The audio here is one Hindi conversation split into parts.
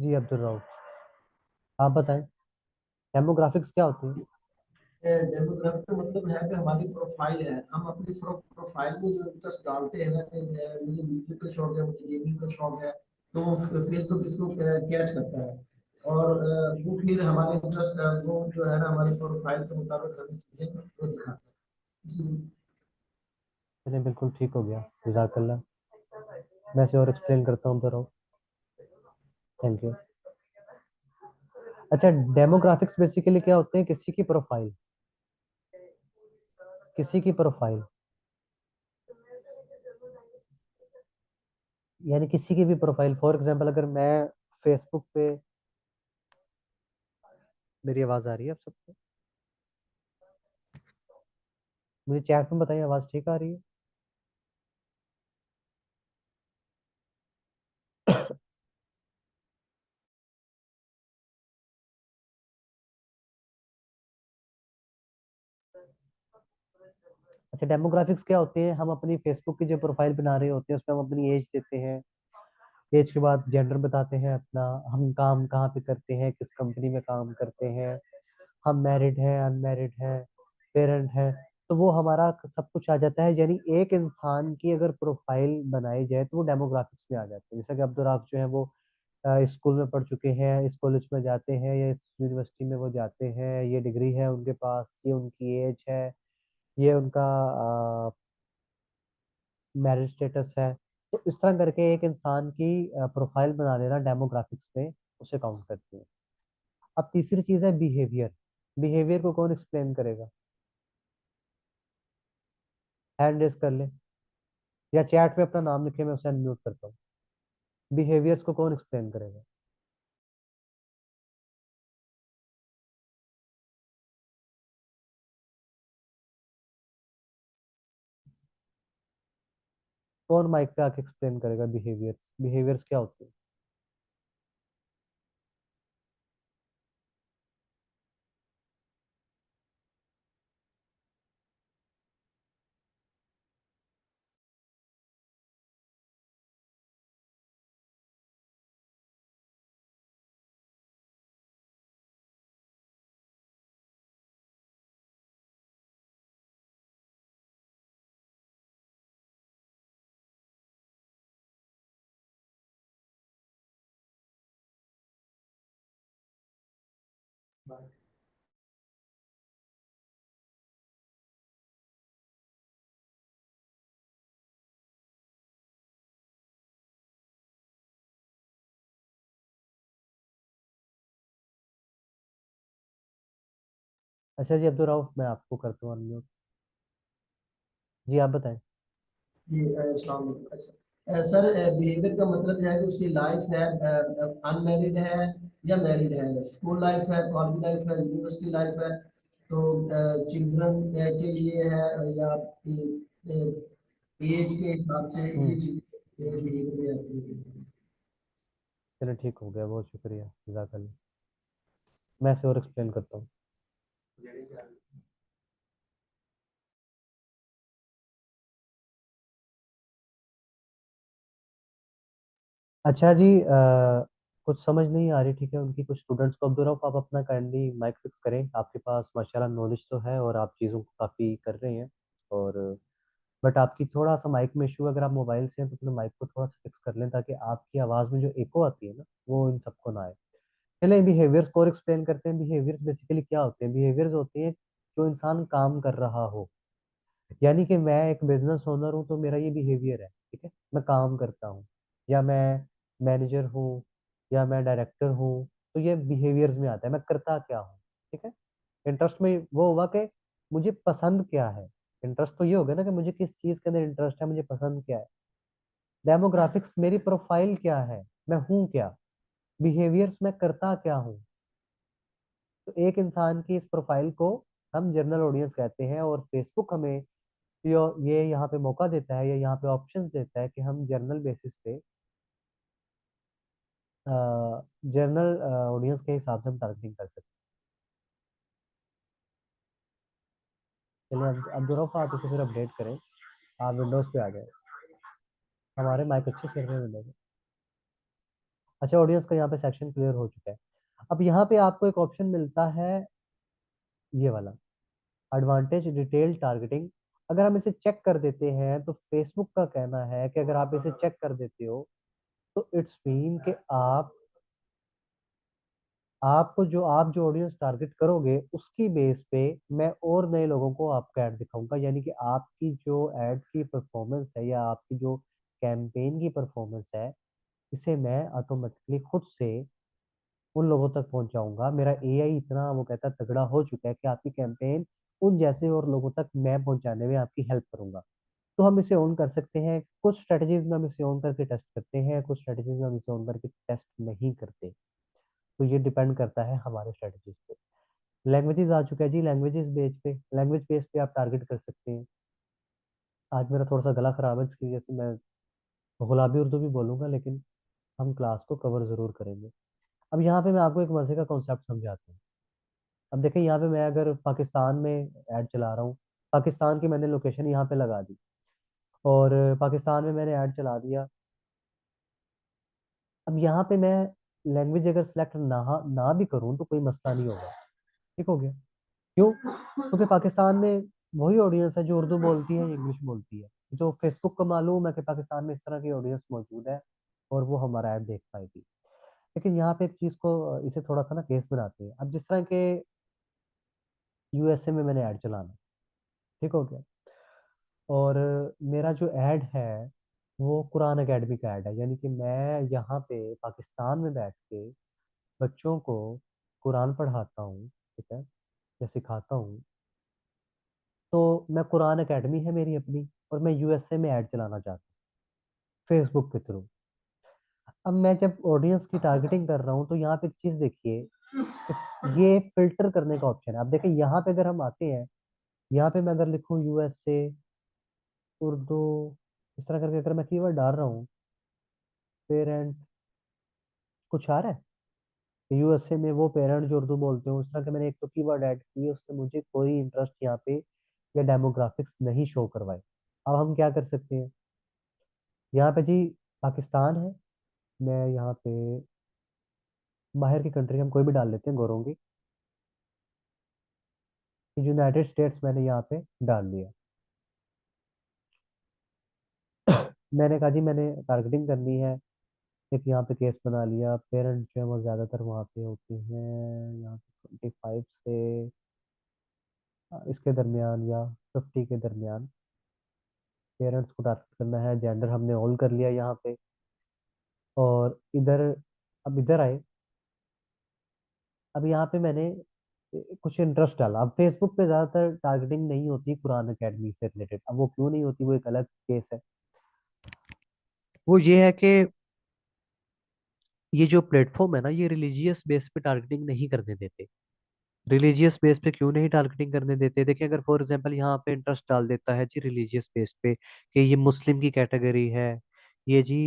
जी अब्दुल रऊफ, आप बताएं डेमोग्राफिक्स क्या होती है। डेमोग्राफिक का मतलब है कि हमारी प्रोफाइल है, हम अपनी प्रोफाइल में जो इंटरेस्ट डालते हैं ना कि मुझे म्यूजिक का शौक है, मुझे गेमिंग का शौक है, तो वो फेसबुक इसको कैच करता है। और वो फिर हमारे इंटरेस्ट वो जो है ना हमारी प्रोफाइल के मुताबिक हमें चीजें वो दिखाता है चलिए बिल्कुल ठीक हो गया, जजाकल्ला। मैं इसे और एक्सप्लेन करता हूँ अब्दुल रऊफ। Thank you. अच्छा, डेमोग्राफिक्स बेसिकली क्या होते हैं, किसी की प्रोफाइल, किसी की प्रोफाइल यानी किसी की भी प्रोफाइल। फॉर एग्जांपल अगर मैं फेसबुक पे, मेरी आवाज आ रही है आप सबको? मुझे चैट में बताइए, आवाज ठीक आ रही है? अच्छा, डेमोग्राफिक्स क्या होते हैं, हम अपनी फेसबुक की जो प्रोफाइल बना रहे होते हैं उसमें हम अपनी एज देते हैं। एज के बाद जेंडर बताते हैं अपना, हम काम कहाँ पे करते हैं, किस कंपनी में काम करते हैं, हम मैरिड हैं अनमैरिड हैं, पेरेंट हैं। तो वो हमारा सब कुछ आ जाता है। यानी एक इंसान की अगर प्रोफाइल बनाई जाए तो वो डेमोग्राफिक्स में आ जाते हैं। जैसे कि अब्दुल राफ जो है वो स्कूल में पढ़ चुके हैं, इस कॉलेज में जाते हैं या इस यूनिवर्सिटी में वो जाते हैं, ये डिग्री है उनके पास, ये उनकी एज है, ये उनका मैरिज स्टेटस है। तो इस तरह करके एक इंसान की प्रोफाइल बना लेना डेमोग्राफिक्स में उसे काउंट करते हैं। अब तीसरी चीज है बिहेवियर। बिहेवियर को कौन एक्सप्लेन करेगा? हैंड रेस कर ले या चैट में अपना नाम लिखे, मैं उसे अनम्यूट करता हूँ। बिहेवियर्स को कौन एक्सप्लेन करेगा? कौन माइक पे आके एक्सप्लेन करेगा बिहेवियर्स? बिहेवियर्स क्या होते हैं? अच्छा जी अब्दुल राउफ, मैं आपको करता हूँ अनम्यूट। जी आप बताएं। ये इस्लाम में। अच्छा सर, बिहेवियर का मतलब है कि उसकी लाइफ है अनमेरिड है या मैरिड है, स्कूल लाइफ है, कॉलेज लाइफ है, यूनिवर्सिटी लाइफ है, तो चिल्ड्रन के लिए है या एज के हिसाब से ये हम्म। चीजें बिहेवियर में आती है। चलो ठीक हो गया, बहुत शुक्रिया, जजाकल्ला। मैं इसे और एक्सप्लेन करता हूँ। अच्छा जी, कुछ समझ नहीं आ रही, ठीक है, उनकी कुछ स्टूडेंट्स को। अब्दुल रऊफ, आप अपना काइंडली माइक फिक्स करें, आपके पास माशाल्लाह नॉलेज तो है और आप चीज़ों को काफ़ी कर रहे हैं। और बट आपकी थोड़ा सा माइक में इशू, अगर आप मोबाइल से हैं तो अपने माइक को थोड़ा सा फिक्स कर लें ताकि आपकी आवाज़ में जो इको आती है ना वो इन सबको ना आए। चलिए बिहेवियर्स को और एक्सप्लेन करते हैं। बिहेवियर्स बेसिकली क्या होते हैं? बिहेवियर्स होते हैं जो इंसान काम कर रहा हो। यानी कि मैं एक बिजनेस ओनर हूँ तो मेरा ये बिहेवियर है, ठीक है, मैं काम करता हूँ, या मैं मैनेजर हूँ, या मैं डायरेक्टर हूँ, तो ये बिहेवियर्स में आता है, मैं करता क्या हूँ। ठीक है। इंटरेस्ट में वो हुआ कि मुझे पसंद क्या है। इंटरेस्ट तो ये हो गया ना कि मुझे किस चीज के अंदर इंटरेस्ट है, मुझे पसंद क्या है। डेमोग्राफिक्स मेरी प्रोफाइल क्या है, मैं हूँ क्या। बिहेवियर्स मैं करता क्या हूँ। तो एक इंसान की इस प्रोफाइल को हम जनरल ऑडियंस कहते हैं, और फेसबुक हमें ये यहाँ पे मौका देता है या यहाँ पे ऑप्शंस देता है कि हम जनरल बेसिस पे जनरल ऑडियंस के हिसाब से हम टारगेटिंग कर सकते हैं। चलिए अब दोनों आप इसे फिर अपडेट करें, आप विंडोज पे आ जाए। हमारे माइक अच्छे चल रहे हैं विंडोज में। अच्छा, ऑडियंस का यहाँ पे सेक्शन क्लियर हो चुका है। अब यहाँ पे आपको एक ऑप्शन मिलता है, ये वाला, एडवांटेज डिटेल टारगेटिंग। अगर हम इसे चेक कर देते हैं तो फेसबुक का कहना है कि अगर आप इसे चेक कर देते हो तो इट्स मीन कि आपको जो ऑडियंस टारगेट करोगे उसकी बेस पे मैं और नए लोगों को आपका ऐड दिखाऊंगा। यानी कि आपकी जो ऐड की परफॉर्मेंस है या आपकी जो कैंपेन की परफॉर्मेंस है, इसे मैं ऑटोमेटिकली खुद से उन लोगों तक पहुंचाऊंगा। मेरा एआई इतना वो कहता है तगड़ा हो चुका है कि आपकी कैंपेन उन जैसे और लोगों तक मैं पहुंचाने में आपकी हेल्प करूंगा। तो हम इसे ऑन कर सकते हैं। कुछ स्ट्रेटजीज में हम इसे ऑन करके टेस्ट करते हैं, कुछ स्ट्रेटजीज में हम इसे ऑन करके टेस्ट नहीं करते। तो ये डिपेंड करता है हमारे स्ट्रेटजीज पे। लैंग्वेजेस आ चुका है जी। लैंग्वेज बेस पे आप टारगेट कर सकते हैं। आज मेरा थोड़ा सा गला खराब है, इसकी वजह से मैं गुलाबी उर्दू भी बोलूंगा, लेकिन हम क्लास को कवर जरूर करेंगे। अब यहाँ पे मैं आपको एक मजे का कॉन्सेप्ट समझाता हूँ। अब देखिए, यहाँ पे मैं अगर पाकिस्तान में ऐड चला रहा हूँ, पाकिस्तान की मैंने लोकेशन यहाँ पे लगा दी, और पाकिस्तान में मैंने ऐड चला दिया। अब यहाँ पे मैं लैंग्वेज अगर सिलेक्ट ना ना भी करूँ तो कोई मसला नहीं होगा। ठीक हो गया। क्यों? क्योंकि पाकिस्तान में वही ऑडियंस है जो उर्दू बोलती है, इंग्लिश बोलती है। जो फेसबुक को मालूम है कि पाकिस्तान में इस तरह की ऑडियंस मौजूद है और वो हमारा ऐड देख पाएगी। लेकिन यहाँ पे एक चीज को, इसे थोड़ा सा ना केस बनाते हैं। अब जिस तरह के यूएसए में मैंने ऐड चलाना, ठीक हो गया, और मेरा जो ऐड है वो कुरान एकेडमी का ऐड है। यानी कि मैं यहाँ पे पाकिस्तान में बैठ के बच्चों को कुरान पढ़ाता हूँ, ठीक है, या सिखाता हूँ। तो मैं कुरान एकेडमी है मेरी अपनी, और मैं यूएसए में ऐड चलाना चाहता हूँ फेसबुक के थ्रू। अब मैं जब ऑडियंस की टारगेटिंग कर रहा हूँ तो यहाँ पे एक चीज देखिए, ये फिल्टर करने का ऑप्शन है। अब देखिए यहाँ पे अगर हम आते हैं, यहाँ पे मैं अगर लिखूँ यूएसए उर्दू, इस तरह करके अगर मैं कीवर्ड डाल रहा हूँ, पेरेंट, कुछ आ रहा है? यूएसए में वो पेरेंट जो उर्दू बोलते हो, इस तरह के मैंने एक तो कीवर्ड ऐड किए, उससे मुझे कोई इंटरेस्ट यहाँ पे या डेमोग्राफिक्स नहीं शो करवाए। अब हम क्या कर सकते हैं? यहाँ पे जी पाकिस्तान है, मैं यहाँ पे बाहर की कंट्री हम कोई भी डाल लेते हैं, गोरों की। यूनाइटेड स्टेट्स मैंने यहाँ पे डाल दिया। मैंने कहा जी मैंने टारगेटिंग करनी है, एक यहाँ पे केस बना लिया। पेरेंट्स जो है वो ज्यादातर वहाँ पे होते हैं यहाँ पे 25 से इसके दरमियान या 50 के दरमियान। पेरेंट्स को टारगेट करना है, जेंडर हमने ऑल कर लिया यहाँ पे। और इधर, अब इधर आए। अब यहाँ पे मैंने कुछ इंटरेस्ट डाला। अब फेसबुक पे ज्यादातर टारगेटिंग नहीं होती कुरान एकेडमी से रिलेटेड। अब वो क्यों नहीं होती, वो एक अलग केस है। वो ये है कि ये जो प्लेटफॉर्म है ना, ये रिलीजियस बेस पे टारगेटिंग नहीं करने देते। रिलीजियस बेस पे क्यों नहीं टारगेटिंग करने देते? देखिए, अगर फॉर एग्जांपल यहाँ पे इंटरेस्ट डाल देता है जी रिलीजियस बेस पे कि ये मुस्लिम की कैटेगरी है, ये जी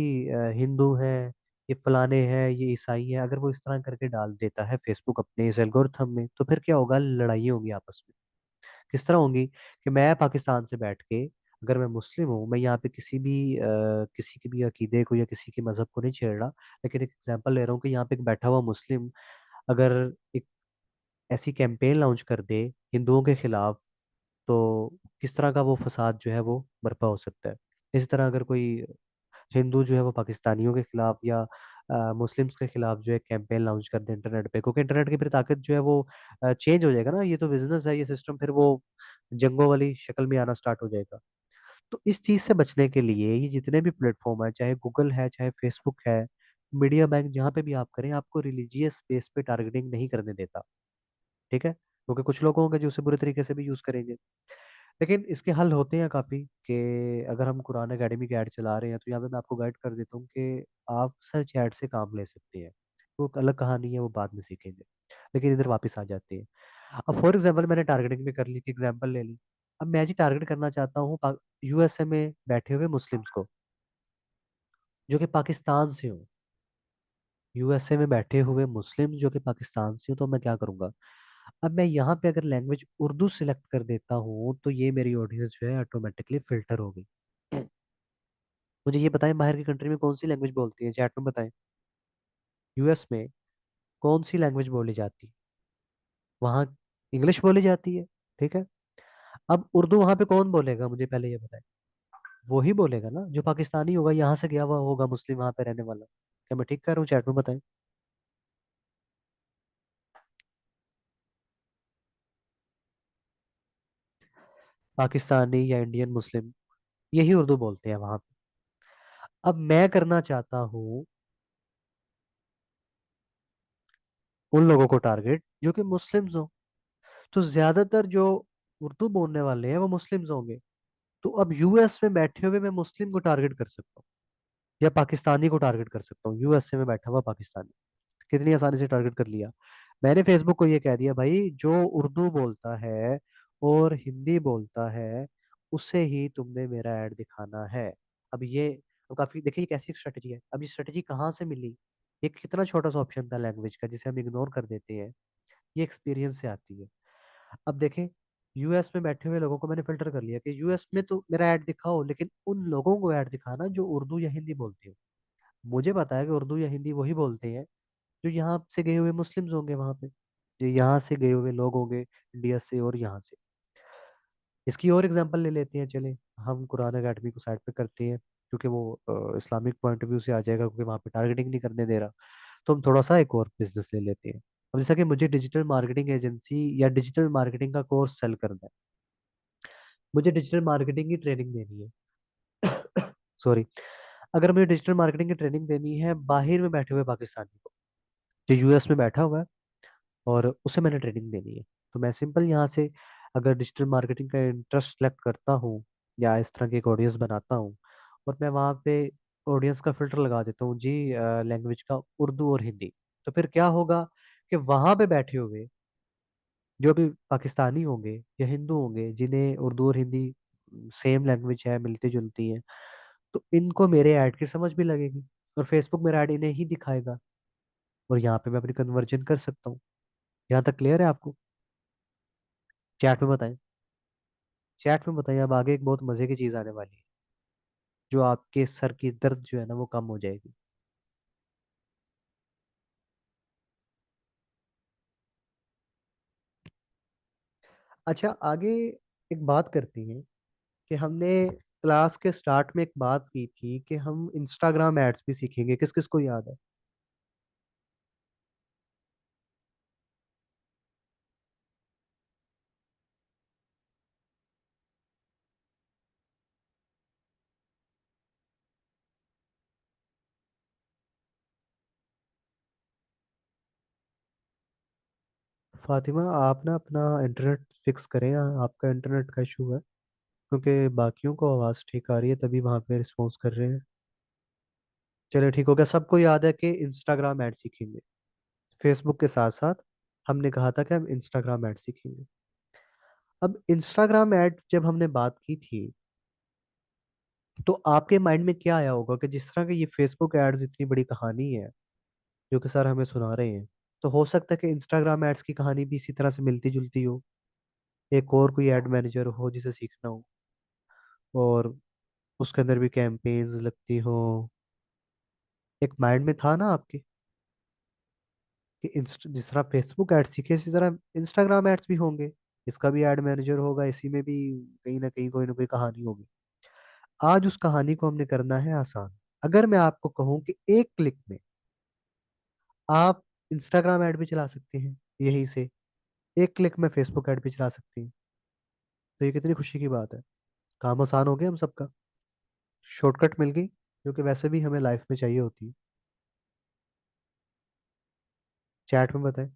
हिंदू है, ये फलाने हैं, ये ईसाई है, अगर वो इस तरह करके डाल देता है फेसबुक अपने इस एल्गोरिथम में, तो फिर क्या होगा? लड़ाई होंगी आपस में। किस तरह होंगी? कि मैं पाकिस्तान से बैठ के, अगर मैं मुस्लिम हूँ, मैं यहाँ पे किसी की भी अकीदे को या किसी के मजहब को नहीं छेड़ रहा, लेकिन एक एग्जांपल ले रहा हूँ कि यहाँ पे एक बैठा हुआ मुस्लिम अगर एक ऐसी कैंपेन लॉन्च कर दे हिंदुओं के खिलाफ, तो किस तरह का वो फसाद जो है वो बर्पा हो सकता है। इसी तरह अगर कोई हिंदू जो है वो पाकिस्तानियों के खिलाफ या मुस्लिम्स के खिलाफ जो है कैंपेन लॉन्च कर दे इंटरनेट पे, क्योंकि इंटरनेट की फिर ताकत जो है वो चेंज हो जाएगा ना। ये तो बिजनेस है, ये सिस्टम फिर वो जंगों वाली शक्ल में आना स्टार्ट हो जाएगा। तो इस चीज से बचने के लिए ये जितने भी प्लेटफॉर्म है, चाहे गूगल है, चाहे फेसबुक है, मीडिया बैंक, जहाँ पे भी आप करें, आपको रिलीजियस बेस पे टारगेटिंग नहीं करने देता। ठीक है, क्योंकि कुछ लोग होंगे जो उसे बुरे तरीके से भी यूज करेंगे। लेकिन इसके हल होते हैं काफी, कि अगर हम कुरान एकेडमी के ऐड चला रहे हैं तो यहाँ पे मैं आपको गाइड कर देता हूँ कि आप सर्च ऐड से काम ले सकते हैं। वो एक अलग कहानी है, वो बाद में सीखेंगे। लेकिन इधर वापस आ जाते हैं। अब फॉर एग्जाम्पल मैंने टारगेटिंग में कर ली थी, एग्जाम्पल ले ली। अब मैं जी टारगेट करना चाहता हूँ यूएसए में बैठे हुए मुस्लिम्स को, जो कि पाकिस्तान से हो। यूएसए में बैठे हुए मुस्लिम जो कि पाकिस्तान से हो, तो मैं क्या करूंगा? अब मैं यहाँ पे अगर लैंग्वेज उर्दू सिलेक्ट कर देता हूँ तो ये मेरी ऑडियंस जो है ऑटोमेटिकली फिल्टर हो गई। मुझे ये बताएं, बाहर की कंट्री में कौन सी लैंग्वेज बोलती है? चैट में बताएं। यूएस में कौन सी लैंग्वेज बोली जाती है? वहाँ इंग्लिश बोली जाती है, ठीक है। अब उर्दू वहां पे कौन बोलेगा, मुझे पहले ये बताएं। वो ही बोलेगा ना जो पाकिस्तानी होगा, यहाँ से गया हुआ होगा, मुस्लिम वहां पे रहने वाला। क्या मैं ठीक कह रहा हूँ? चैट में बताएं। पाकिस्तानी या इंडियन मुस्लिम यही उर्दू बोलते हैं वहां पे। अब मैं करना चाहता हूँ उन लोगों को टारगेट जो कि मुस्लिम्स हो। तो ज्यादातर जो उर्दू बोलने वाले हैं वो मुस्लिम्स होंगे। तो अब यूएस में बैठे हुए मैं मुस्लिम को टारगेट कर सकता हूँ या पाकिस्तानी को टारगेट कर सकता हूँ। यूएसए में बैठा हुआ पाकिस्तानी, कितनी आसानी से टारगेट कर लिया। मैंने फेसबुक को ये कह दिया, भाई जो उर्दू बोलता है और हिंदी बोलता है उसे ही तुमने मेरा ऐड दिखाना है। अब ये, अब काफी देखिए ये कैसी स्ट्रेटजी है। अब ये स्ट्रेटजी कहाँ से मिली? ये कितना छोटा सा ऑप्शन था लैंग्वेज का जिसे हम इग्नोर कर देते हैं। ये एक्सपीरियंस से आती है। अब देखें, यूएस में बैठे हुए लोगों को मैंने फिल्टर कर लिया कि यूएस में तो मेरा ऐड दिखाओ, लेकिन उन लोगों को ऐड दिखाना जो उर्दू या हिंदी बोलते हो। मुझे पता है कि उर्दू या हिंदी वही बोलते हैं जो यहाँ से गए हुए मुस्लिम्स होंगे वहां पे, जो यहाँ से गए हुए लोग होंगे इंडिया से और यहाँ से। इसकी और एग्जांपल ले लेते हैं, चले। हम कुरान अकेडमी को साइड पे करते हैं क्योंकि वो इस्लामिक पॉइंट ऑफ व्यू से आ जाएगा, क्योंकि वहाँ पे टारगेटिंग नहीं करने दे रहा। तो हम थोड़ा सा एक और बिजनेस ले लेते हैं। अब जैसा कि मुझे डिजिटल मार्केटिंग एजेंसी या डिजिटल मार्केटिंग का कोर्स सेल करना है, मुझे डिजिटल मार्केटिंग की ट्रेनिंग देनी है। सॉरी, अगर मुझे डिजिटल मार्केटिंग की ट्रेनिंग देनी है बाहर में बैठे हुए पाकिस्तानी को जो यूएस में बैठा हुआ है, और उसे मैंने ट्रेनिंग देनी है, तो मैं सिंपल यहाँ से अगर डिजिटल मार्केटिंग का इंटरेस्ट सेलेक्ट करता हूँ या इस तरह की एक ऑडियंस बनाता हूँ, और मैं वहाँ पे ऑडियंस का फिल्टर लगा देता हूँ जी, लैंग्वेज का उर्दू और हिंदी। तो फिर क्या होगा कि वहाँ पे बैठे हुए जो भी पाकिस्तानी होंगे या हिंदू होंगे जिन्हें उर्दू और हिंदी सेम लैंग्वेज है, मिलती जुलती है, तो इनको मेरे ऐड की समझ भी लगेगी और फेसबुक मेरा ऐड इन्हें ही दिखाएगा, और यहाँ पे मैं अपनी कन्वर्जन कर सकता हूँ। यहाँ तक क्लियर है आपको? चैट में बताएं। चैट में बताइए। अब आगे एक बहुत मजे की चीज आने वाली है, जो आपके सर की दर्द जो है ना वो कम हो जाएगी। अच्छा, आगे एक बात करते हैं कि हमने क्लास के स्टार्ट में एक बात की थी कि हम इंस्टाग्राम एड्स भी सीखेंगे। किस किस को याद है? फातिमा, आप ना अपना इंटरनेट फिक्स करें, आपका इंटरनेट का इशू है, क्योंकि बाकियों को आवाज़ ठीक आ रही है तभी वहां पे रिस्पॉन्स कर रहे हैं। चलिए ठीक हो गया। सबको याद है कि इंस्टाग्राम ऐड सीखेंगे। फेसबुक के साथ साथ हमने कहा था कि हम इंस्टाग्राम ऐड सीखेंगे। अब इंस्टाग्राम ऐड जब हमने बात की थी, तो आपके माइंड में क्या आया होगा कि जिस तरह की ये फेसबुक एड्स इतनी बड़ी कहानी है जो कि सर हमें सुना रहे हैं, तो हो सकता है कि इंस्टाग्राम एड्स की कहानी भी इसी तरह से मिलती जुलती हो। एक और कोई एड मैनेजर हो जिसे सीखना हो, और उसके अंदर भी कैंपेन्स लगती हो। एक माइंड में था ना आपके कि जिस तरह फेसबुक एड सीखे इसी तरह इंस्टाग्राम एड्स भी होंगे, इसका भी एड मैनेजर होगा, इसी में भी कहीं ना कोई कहानी होगी। आज उस कहानी को हमने करना है आसान। अगर मैं आपको कहूं कि एक क्लिक में आप इंस्टाग्राम ऐड भी चला सकते हैं यहीं से, एक क्लिक में फेसबुक ऐड भी चला सकते हैं, तो ये कितनी खुशी की बात है। काम आसान हो गया हम सबका, शॉर्टकट मिल गई जो कि वैसे भी हमें लाइफ में चाहिए होती है। चैट में बताएं।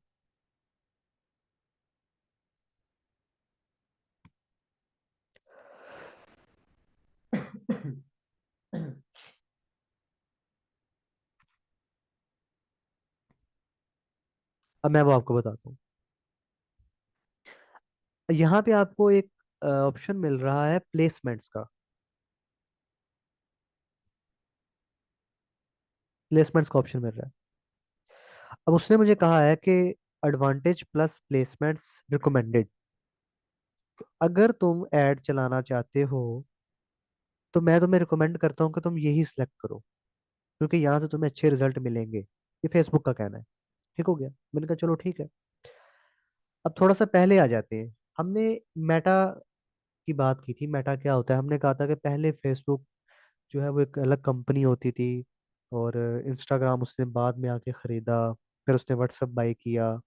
अब मैं वो आपको बताता हूँ। यहाँ पे आपको एक ऑप्शन मिल रहा है प्लेसमेंट्स का। प्लेसमेंट्स का ऑप्शन मिल रहा है। अब उसने मुझे कहा है कि एडवांटेज प्लस प्लेसमेंट्स रिकमेंडेड। अगर तुम ऐड चलाना चाहते हो तो मैं तुम्हें रिकमेंड करता हूँ कि तुम यही सिलेक्ट करो, क्योंकि यहाँ से तुम्हें अच्छे रिजल्ट मिलेंगे। ये फेसबुक का कहना है। ठीक हो गया, मैंने कहा चलो ठीक है। अब थोड़ा सा पहले आ जाते हैं। हमने मेटा की बात की थी। मेटा क्या होता है, हमने कहा था कि पहले फेसबुक जो है वो एक अलग कंपनी होती थी, और इंस्टाग्राम उसने बाद में आके खरीदा, फिर उसने व्हाट्सएप बाई किया,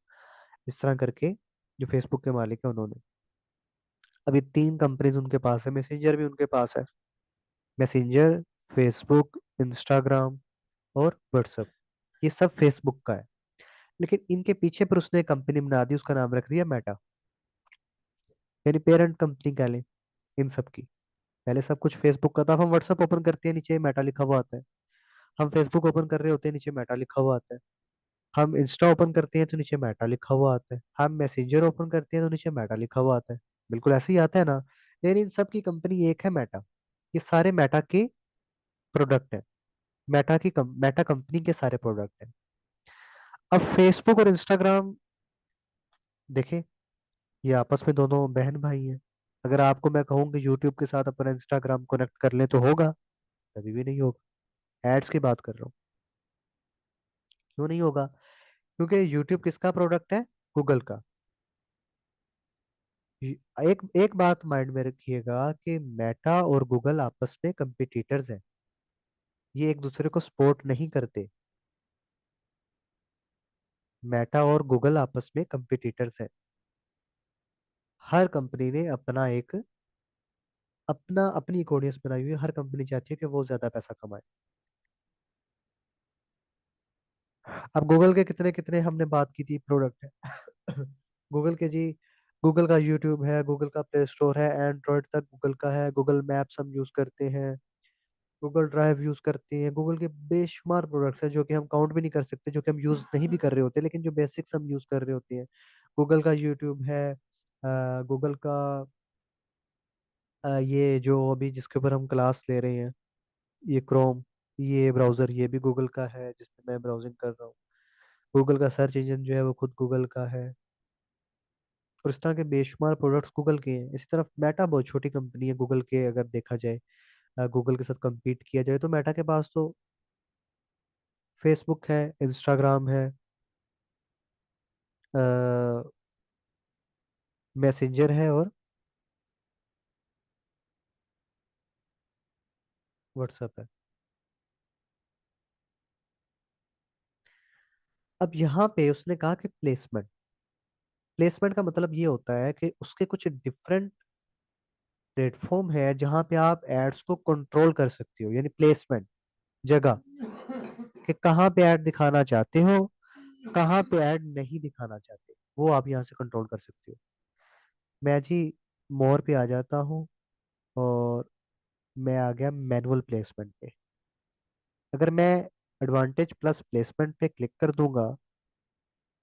इस तरह करके जो फेसबुक के मालिक है उन्होंने। अभी तीन कंपनीज उनके पास है, मैसेंजर भी उनके पास है। मैसेंजर, फेसबुक, इंस्टाग्राम और व्हाट्सएप, ये सब फेसबुक का है। लेकिन इनके पीछे पर उसने कंपनी बना दी, उसका नाम रख दिया मेटा, यानी पेरेंट कंपनी कह लें इन सब की। पहले सब कुछ फेसबुक का था। अब हम व्हाट्सएप ओपन करते हैं, नीचे मेटा लिखा हुआ आता है। हम फेसबुक ओपन कर रहे होते हैं, नीचे मेटा लिखा हुआ आता है। हम इंस्टा ओपन करते हैं तो नीचे मेटा लिखा हुआ आता है। हम मैसेंजर ओपन करते हैं तो नीचे मेटा लिखा हुआ आता है। बिल्कुल ऐसे ही आता है ना। लेकिन इन सब की कंपनी एक है, मेटा। ये सारे मेटा के प्रोडक्ट हैं। मेटा कंपनी के सारे प्रोडक्ट हैं। अब फेसबुक और इंस्टाग्राम देखें, ये आपस में दोनों बहन भाई हैं। अगर आपको मैं कहूँ कि यूट्यूब के साथ अपना इंस्टाग्राम कनेक्ट कर लें तो होगा? कभी भी नहीं होगा। एड्स की बात कर रहा हूँ। क्यों नहीं होगा? क्योंकि यूट्यूब किसका प्रोडक्ट है? गूगल का। एक एक बात माइंड में रखिएगा कि मेटा और गूगल आपस में कंपिटिटर्स हैं। ये एक दूसरे को सपोर्ट नहीं करते। मेटा और गूगल आपस में कंपिटिटर्स हैं। हर कंपनी ने अपनी एक ऑडियंस बनाई हुई है। हर कंपनी चाहती है कि वो ज्यादा पैसा कमाए। अब गूगल के कितने कितने हमने बात की थी प्रोडक्ट है। गूगल के जी, गूगल का यूट्यूब है, गूगल का प्ले स्टोर है, एंड्रॉयड तक गूगल का है, गूगल मैप्स हम यूज करते हैं, गूगल ड्राइव यूज करते हैं। गूगल के बेशुमार प्रोडक्ट्स हैं जो कि हम काउंट भी नहीं कर सकते, जो कि हम यूज नहीं भी कर रहे होते, लेकिन जो बेसिक्स हम यूज कर रहे होते हैं। गूगल का यूट्यूब है, गूगल का ये जो अभी जिसके ऊपर हम क्लास ले रहे हैं, ये क्रोम, ये ब्राउजर, ये भी गूगल का है जिसमें मैं ब्राउजिंग कर रहा हूँ। गूगल का सर्च इंजन जो है वो खुद गूगल का है। और इस तरह के बेशुमार प्रोडक्ट्स गूगल के हैं। इसी तरफ मेटा बहुत छोटी कंपनी है गूगल के, अगर देखा जाए गूगल के साथ compete किया जाए तो मेटा के पास तो फेसबुक है, इंस्टाग्राम है, मैसेंजर है और व्हाट्सएप है। अब यहाँ पे उसने कहा कि प्लेसमेंट। प्लेसमेंट का मतलब ये होता है कि उसके कुछ डिफरेंट प्लेटफॉर्म है जहाँ पे आप एड्स को कंट्रोल कर सकते हो, यानी प्लेसमेंट, जगह, कि कहाँ पे ऐड दिखाना चाहते हो, कहाँ पे ऐड नहीं दिखाना चाहते, वो आप यहाँ से कंट्रोल कर सकते हो। मैं जी मोर पे आ जाता हूँ, और मैं आ गया मैनुअल प्लेसमेंट पे। अगर मैं एडवांटेज प्लस प्लेसमेंट पे क्लिक कर दूंगा।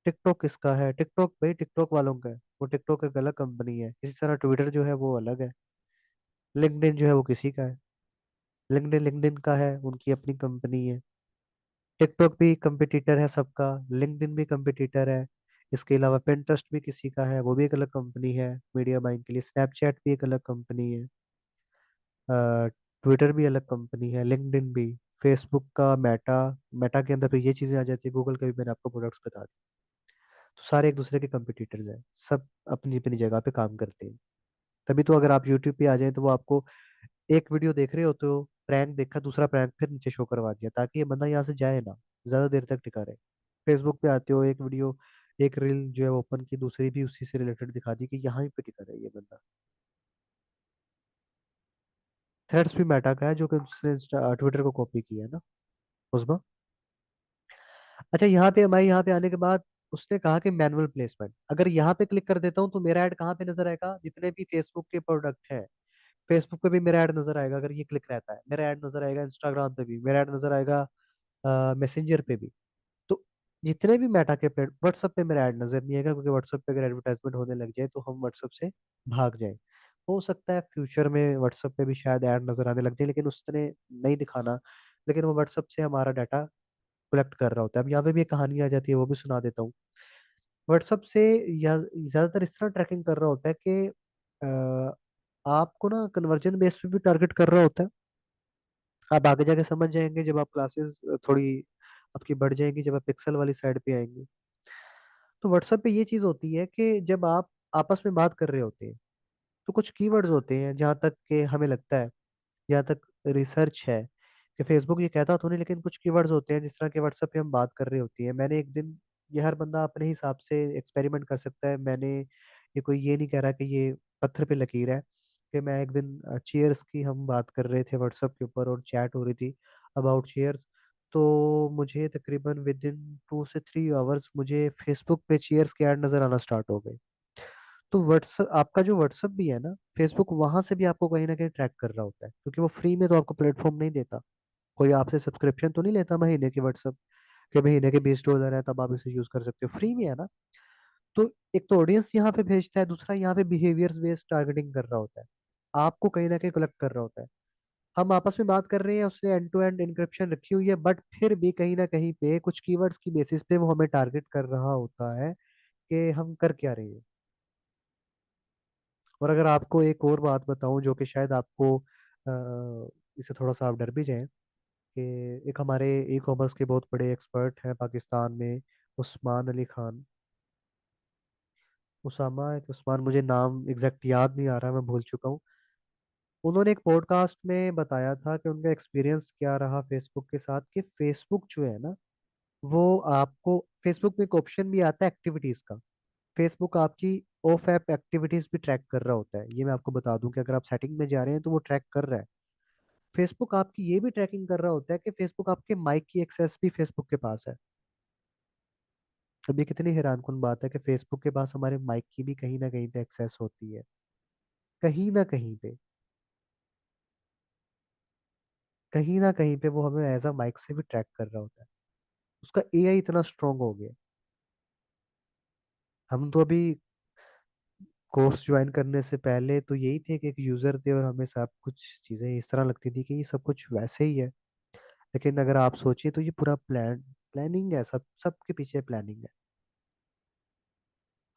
टिकटॉक किसका है? टिकटॉक भाई टिकटॉक वालों का है। वो टिकटॉक एक अलग कंपनी है। इसी तरह ट्विटर जो है वो अलग है। लिंक्डइन जो है वो किसी का है। लिंक्डइन लिंक्डइन का है, उनकी अपनी कंपनी है। टिकटॉक भी कंपटीटर है सबका, लिंक्डइन भी कंपटीटर है। इसके अलावा पिंटरेस्ट भी किसी का है, वो भी एक अलग कंपनी है मीडिया बाइंग के लिए। स्नैपचैट भी एक अलग कंपनी है। ट्विटर भी अलग कंपनी है, लिंक्डइन भी। फेसबुक का मेटा, मेटा के अंदर फिर ये चीजें आ जाती है। गूगल का भी मैंने आपको प्रोडक्ट्स बता दी। तो सारे एक दूसरे के कंपटीटर्स हैं, सब अपनी अपनी जगह पे काम करते हैं। तभी तो अगर आप यूट्यूब पे आ जाए तो वो आपको एक वीडियो देख रहे हो तो प्रैंक देखा, दूसरा प्रैंक फिर नीचे शो करवा दिया, ताकि ये बंदा यहाँ से जाए ना, ज्यादा देर तक टिका रहे। फेसबुक पे आते हो, एक वीडियो, एक रील जो है ओपन की, दूसरी भी उसी से रिलेटेड दिखा दी कि यहाँ ही पे टिका रहे ये बंदा। थ्रेड्स भी मेटा का है, जो कि उसने ट्विटर को कॉपी किया है ना, उसमें। अच्छा, यहाँ पे मैं यहाँ पे आने के बाद उसने कहा कि मैनुअल प्लेसमेंट। अगर यहाँ पे क्लिक कर देता हूँ तो मेरा ऐड कहाँ पे नजर आएगा? जितने भी फेसबुक के प्रोडक्ट हैं, फेसबुक पे भी मेरा ऐड नजर आएगा। अगर ये क्लिक रहता है, मेरा ऐड नजर आएगा। इंस्टाग्राम पे भी मेरा ऐड नजर आएगा, मैसेंजर पे भी। तो जितने भी मेटा के प्लेट, व्हाट्सएप पे मेरा ऐड नजर नहीं आएगा, क्योंकि व्हाट्सएप पे अगर एडवर्टाइजमेंट होने लग जाए तो हम व्हाट्सएप से भाग जाए। हो सकता है फ्यूचर में व्हाट्सएप पे भी शायद ऐड नजर आने लग जाए, लेकिन उसने नहीं दिखाना। लेकिन वो व्हाट्सएप से हमारा डाटा कलेक्ट कर रहा होता है। अब यहाँ पे भी एक कहानी आ जाती है, वो भी सुना देता हूँ। व्हाट्सएप से या ज्यादातर इस तरह ट्रैकिंग कर रहा होता है कि आपको ना कन्वर्जन बेस पे भी टारगेट कर रहा होता है। आप आगे जाके समझ जाएंगे जब आप क्लासेस थोड़ी आपकी बढ़ जाएंगी जब आप पिक्सल वाली साइड पे आएंगे। तो व्हाट्सएप पे ये चीज होती है कि जब आप आपस में बात कर रहे होते हैं तो कुछ कीवर्ड्स होते हैं, जहाँ तक कि हमें लगता है, जहाँ तक रिसर्च है, कि फेसबुक ये कहता तो नहीं, लेकिन कुछ कीवर्ड्स होते हैं जिस तरह के व्हाट्सएप पे हम बात कर रही होती है। मैंने एक दिन, ये हर बंदा अपने हिसाब से एक्सपेरिमेंट कर सकता है, मैंने ये कोई ये नहीं कह रहा कि ये पत्थर पे लकीर है, कि मैं एक दिन चेयर्स की हम बात कर रहे थे व्हाट्सएप के ऊपर और चैट हो रही थी अबाउट चेयर्स। तो मुझे तकरीबन विद इन 2 से 3 आवर्स मुझे फेसबुक पे चेयर्स के ऐड नजर आना स्टार्ट हो गए। तो व्हाट्सअप, आपका जो व्हाट्सअप भी है ना, फेसबुक वहां से भी आपको कहीं ना कहीं ट्रैक कर रहा होता है, क्योंकि वो फ्री में तो आपको प्लेटफॉर्म नहीं देता। कोई आपसे सब्सक्रिप्शन तो नहीं लेता महीने की व्हाट्सअप, के महीने के $20 है तब आप इसे यूज कर सकते हो, फ्री में है ना। तो एक तो ऑडियंस यहाँ पे भेजता है, दूसरा यहाँ पे बिहेवियर्स बेस्ड टारगेटिंग कर रहा होता है, आपको कहीं ना कहीं कलेक्ट कर रहा होता है। हम आपस में बात कर रहे हैं, उसने एंड टू एंड इनक्रिप्शन रखी हुई है, बट फिर भी कहीं ना कहीं पे कुछ कीवर्ड्स की बेसिस पे वो हमें टारगेट कर रहा होता है कि हम कर क्या रहे हैं। और अगर आपको एक और बात बताऊं जो कि शायद आपको इसे थोड़ा सा आप डर भी जाएं, कि एक हमारे ई कॉमर्स के बहुत बड़े एक्सपर्ट हैं पाकिस्तान में, उस्मान अली खान, उसामा एक उस्मान, मुझे नाम एग्जैक्ट याद नहीं आ रहा, मैं भूल चुका हूँ। उन्होंने एक पॉडकास्ट में बताया था कि उनका एक्सपीरियंस क्या रहा फेसबुक के साथ, कि फेसबुक जो है ना, वो आपको, फेसबुक में एक ऑप्शन भी आता है एक्टिविटीज का, फेसबुक आपकी ऑफ ऐप एक्टिविटीज भी ट्रैक कर रहा होता है। ये मैं आपको बता दूं कि अगर आप सेटिंग में जा रहे हैं तो वो ट्रैक कर रहा है। फेसबुक आपकी ये भी ट्रैकिंग कर रहा होता है कि फेसबुक आपके माइक की एक्सेस भी फेसबुक के पास है। अब ये कितनी हैरान कुन बात है कि फेसबुक के पास हमारे माइक की भी कहीं ना कहीं पे एक्सेस होती है, कहीं ना कहीं पे, कहीं ना कहीं पे वो हमें एज अ माइक से भी ट्रैक कर रहा होता है। उसका एआई इतना स्ट्रांग हो गया। हम तो अभी कोर्स ज्वाइन करने से पहले तो यही थे कि एक यूजर थे और हमें सब कुछ चीजें इस तरह लगती थी कि ये सब कुछ वैसे ही है। लेकिन अगर आप सोचिए तो ये पूरा प्लानिंग है, सब सबके पीछे प्लानिंग है।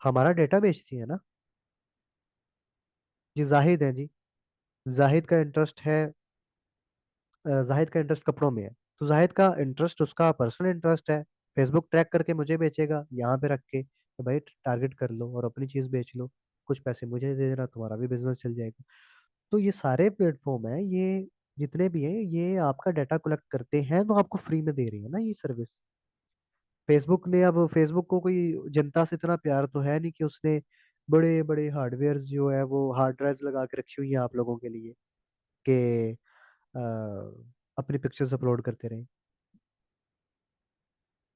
हमारा डेटा बेचती है ना, जी जाहिद है जी, जाहिद का इंटरेस्ट है, जाहिद का इंटरेस्ट कपड़ों में है, तो जाहिद का इंटरेस्ट उसका पर्सनल इंटरेस्ट है, फेसबुक ट्रैक करके मुझे बेचेगा यहाँ पे रख के, तो भाई टारगेट कर लो और अपनी चीज बेच लो, कुछ पैसे मुझे दे देना, तुम्हारा भी बिजनेस चल जाएगा। तो ये सारे प्लेटफॉर्म है, ये जितने भी हैं ये आपका डाटा कलेक्ट करते हैं, तो आपको फ्री में दे रही है ना ये सर्विस। फेसबुक ने, अब फेसबुक को कोई जनता से इतना प्यार तो है नहीं कि उसने बड़े बड़े हार्डवेयर जो है वो हार्ड ड्राइव लगा के रखी हुई है आप लोगों के लिए, कि अपनी पिक्चर्स अपलोड करते रहे।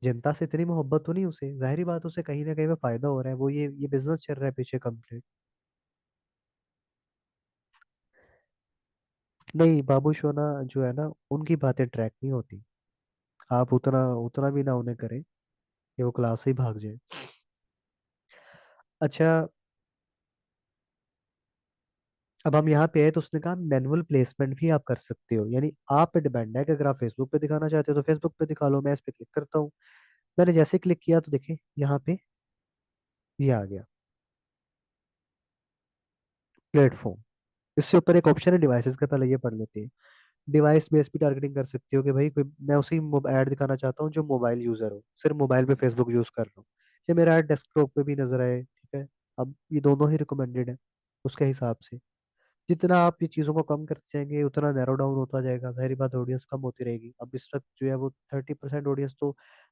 जनता से इतनी मोहब्बत तो नहीं उसे, जाहिर बात उसे कहीं ना कहीं में फायदा हो रहा है, वो ये बिजनेस चल रहा है पीछे कंप्लीट। नहीं, बाबू सोना जो है ना, उनकी बातें ट्रैक नहीं होती, आप उतना उतना भी ना उन्हें करें कि वो क्लास से ही भाग जाए। अच्छा, अब हम यहाँ पे आए तो उसने कहा मैनुअल प्लेसमेंट भी आप कर सकते हो, यानी आप पे डिपेंड है कि अगर आप फेसबुक पे दिखाना चाहते हो तो फेसबुक पे दिखा लो। मैं इस पे क्लिक करता हूँ, मैंने जैसे क्लिक किया तो देखिए यहाँ पे ये आ गया प्लेटफॉर्म। इससे ऊपर एक ऑप्शन है डिवाइसेस का, पहले ये पढ़ लेते हैं। डिवाइस बेस भी टारगेटिंग कर सकती हो कि भाई कोई, मैं उसी ऐड दिखाना चाहता हूँ जो मोबाइल यूजर हो, सिर्फ मोबाइल पे फेसबुक यूज कर रहा हूँ, या मेरा ऐड डेस्कटॉप पे भी नजर आए, ठीक है। अब ये दोनों ही रिकमेंडेड है उसके हिसाब से। जितना आप ये चीज़ों को कम करते जाएंगे उतना नैरो डाउन होता जाएगा, जाहिर बात ऑडियंस कम होती रहेगी। अब इस वक्त जो है वो 30% ऑडियंस तो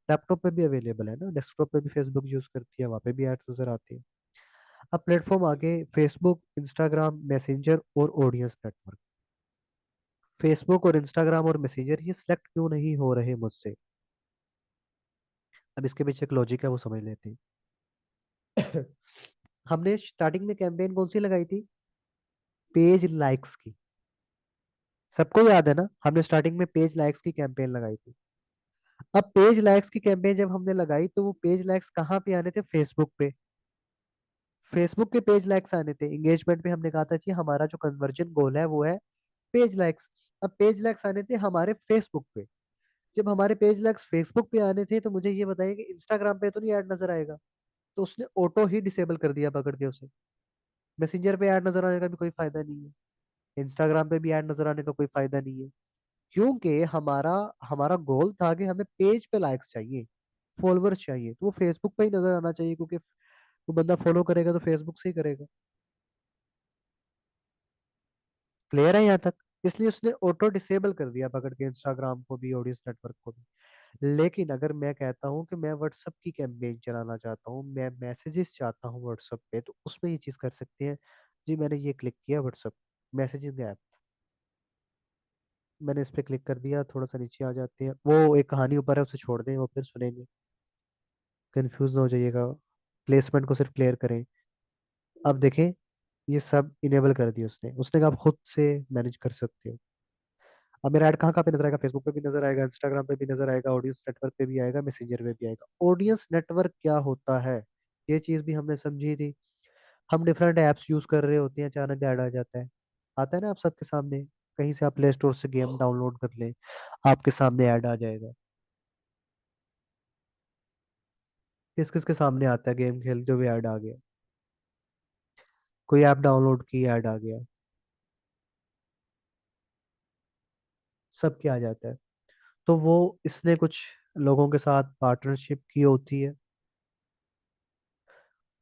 लैपटॉप पे भी अवेलेबल है ना, डेस्कटॉप पे भी फेसबुक यूज करती है, वहाँ पे भी एड्स नजर आती है। अब प्लेटफॉर्म आगे, फेसबुक, इंस्टाग्राम, मैसेंजर और ऑडियंस नेटवर्क। फेसबुक और इंस्टाग्राम और मैसेंजर ये सिलेक्ट क्यों नहीं हो रहे मुझसे? अब इसके पीछे एक लॉजिक है, वो समझ लेते हैं। हमने स्टार्टिंग में कैंपेन कौन सी लगाई थी? पेज लाइक्स की। सबको याद है ना, हमने स्टार्टिंग में पेज लाइक्स की कैंपेन लगाई थी। अब पेज लाइक्स की कैंपेन जब हमने लगाई तो वो पेज लाइक्स कहाँ पे आने थे? फेसबुक पे। फेसबुक के पेज लाइक्स आने थे। एंगेजमेंट पे हमने कहा था कि हमारा जो कन्वर्जन गोल है वो है पेज लाइक्स। अब पेज लाइक्स आने थे हमारे फेसबुक पे। जब हमारे पेज लाइक्स फेसबुक पे आने थे तो मुझे ये बताइए कि इंस्टाग्राम पे तो नहीं ऐड नजर आएगा? तो उसने ऑटो ही डिसेबल कर दिया पकड़ के उसे। मैसेंजर पे ऐड नजर आने का भी कोई फायदा नहीं है, इंस्टाग्राम पे भी ऐड नजर आने का कोई फायदा नहीं है, क्योंकि हमारा हमारा गोल था कि हमें पेज पे लाइक्स चाहिए, फॉलोअर्स चाहिए, तो वो फेसबुक पे ही नजर आना चाहिए, क्योंकि वो बंदा फॉलो करेगा तो फेसबुक से ही करेगा। क्लियर है यहाँ तक? इसलिए उसने ऑटो डिसेबल कर दिया पकड़ के इंस्टाग्राम को भी, ऑडियंस नेटवर्क को भी। लेकिन अगर मैं कहता हूँ कि मैं व्हाट्सअप की कैंपेन चलाना चाहता हूँ, मैं मैसेजेस चाहता हूँ व्हाट्सअप पे, तो उसमें ये चीज कर सकते हैं। जी मैंने ये क्लिक किया व्हाट्सअप मैसेजिंग ऐप, मैंने इस पे क्लिक कर दिया, थोड़ा सा नीचे आ जाते हैं, वो एक कहानी ऊपर है उसे छोड़ दें, वो फिर सुनेंगे, कंफ्यूज ना हो जाइएगा, प्लेसमेंट को सिर्फ क्लियर करें। अब देखें, ये सब इनेबल कर दिया उसने, उसने कहा आप खुद से मैनेज कर सकते हो। अब मेरा ऐड कहाँ कहाँ पे नजर आएगा? फेसबुक पे भी नजर आएगा, इंस्टाग्राम पे भी नजर आएगा, ऑडियंस नेटवर्क पे भी आएगा, मैसेंजर पे भी आएगा। ऑडियंस नेटवर्क क्या होता है, ये चीज भी हमने समझी थी। हम डिफरेंट एप्स यूज कर रहे होते हैं, अचानक ऐड आ जाता है, आता है ना आप सबके सामने, कहीं से आप प्ले स्टोर से गेम डाउनलोड कर लें, आपके सामने ऐड आ जाएगा। किस किस के सामने आता है? गेम खेलते हुए ऐड आ गया, कोई ऐप डाउनलोड की ऐड आ गया, सबके आ जाता है। तो वो इसने कुछ लोगों के साथ पार्टनरशिप की होती है,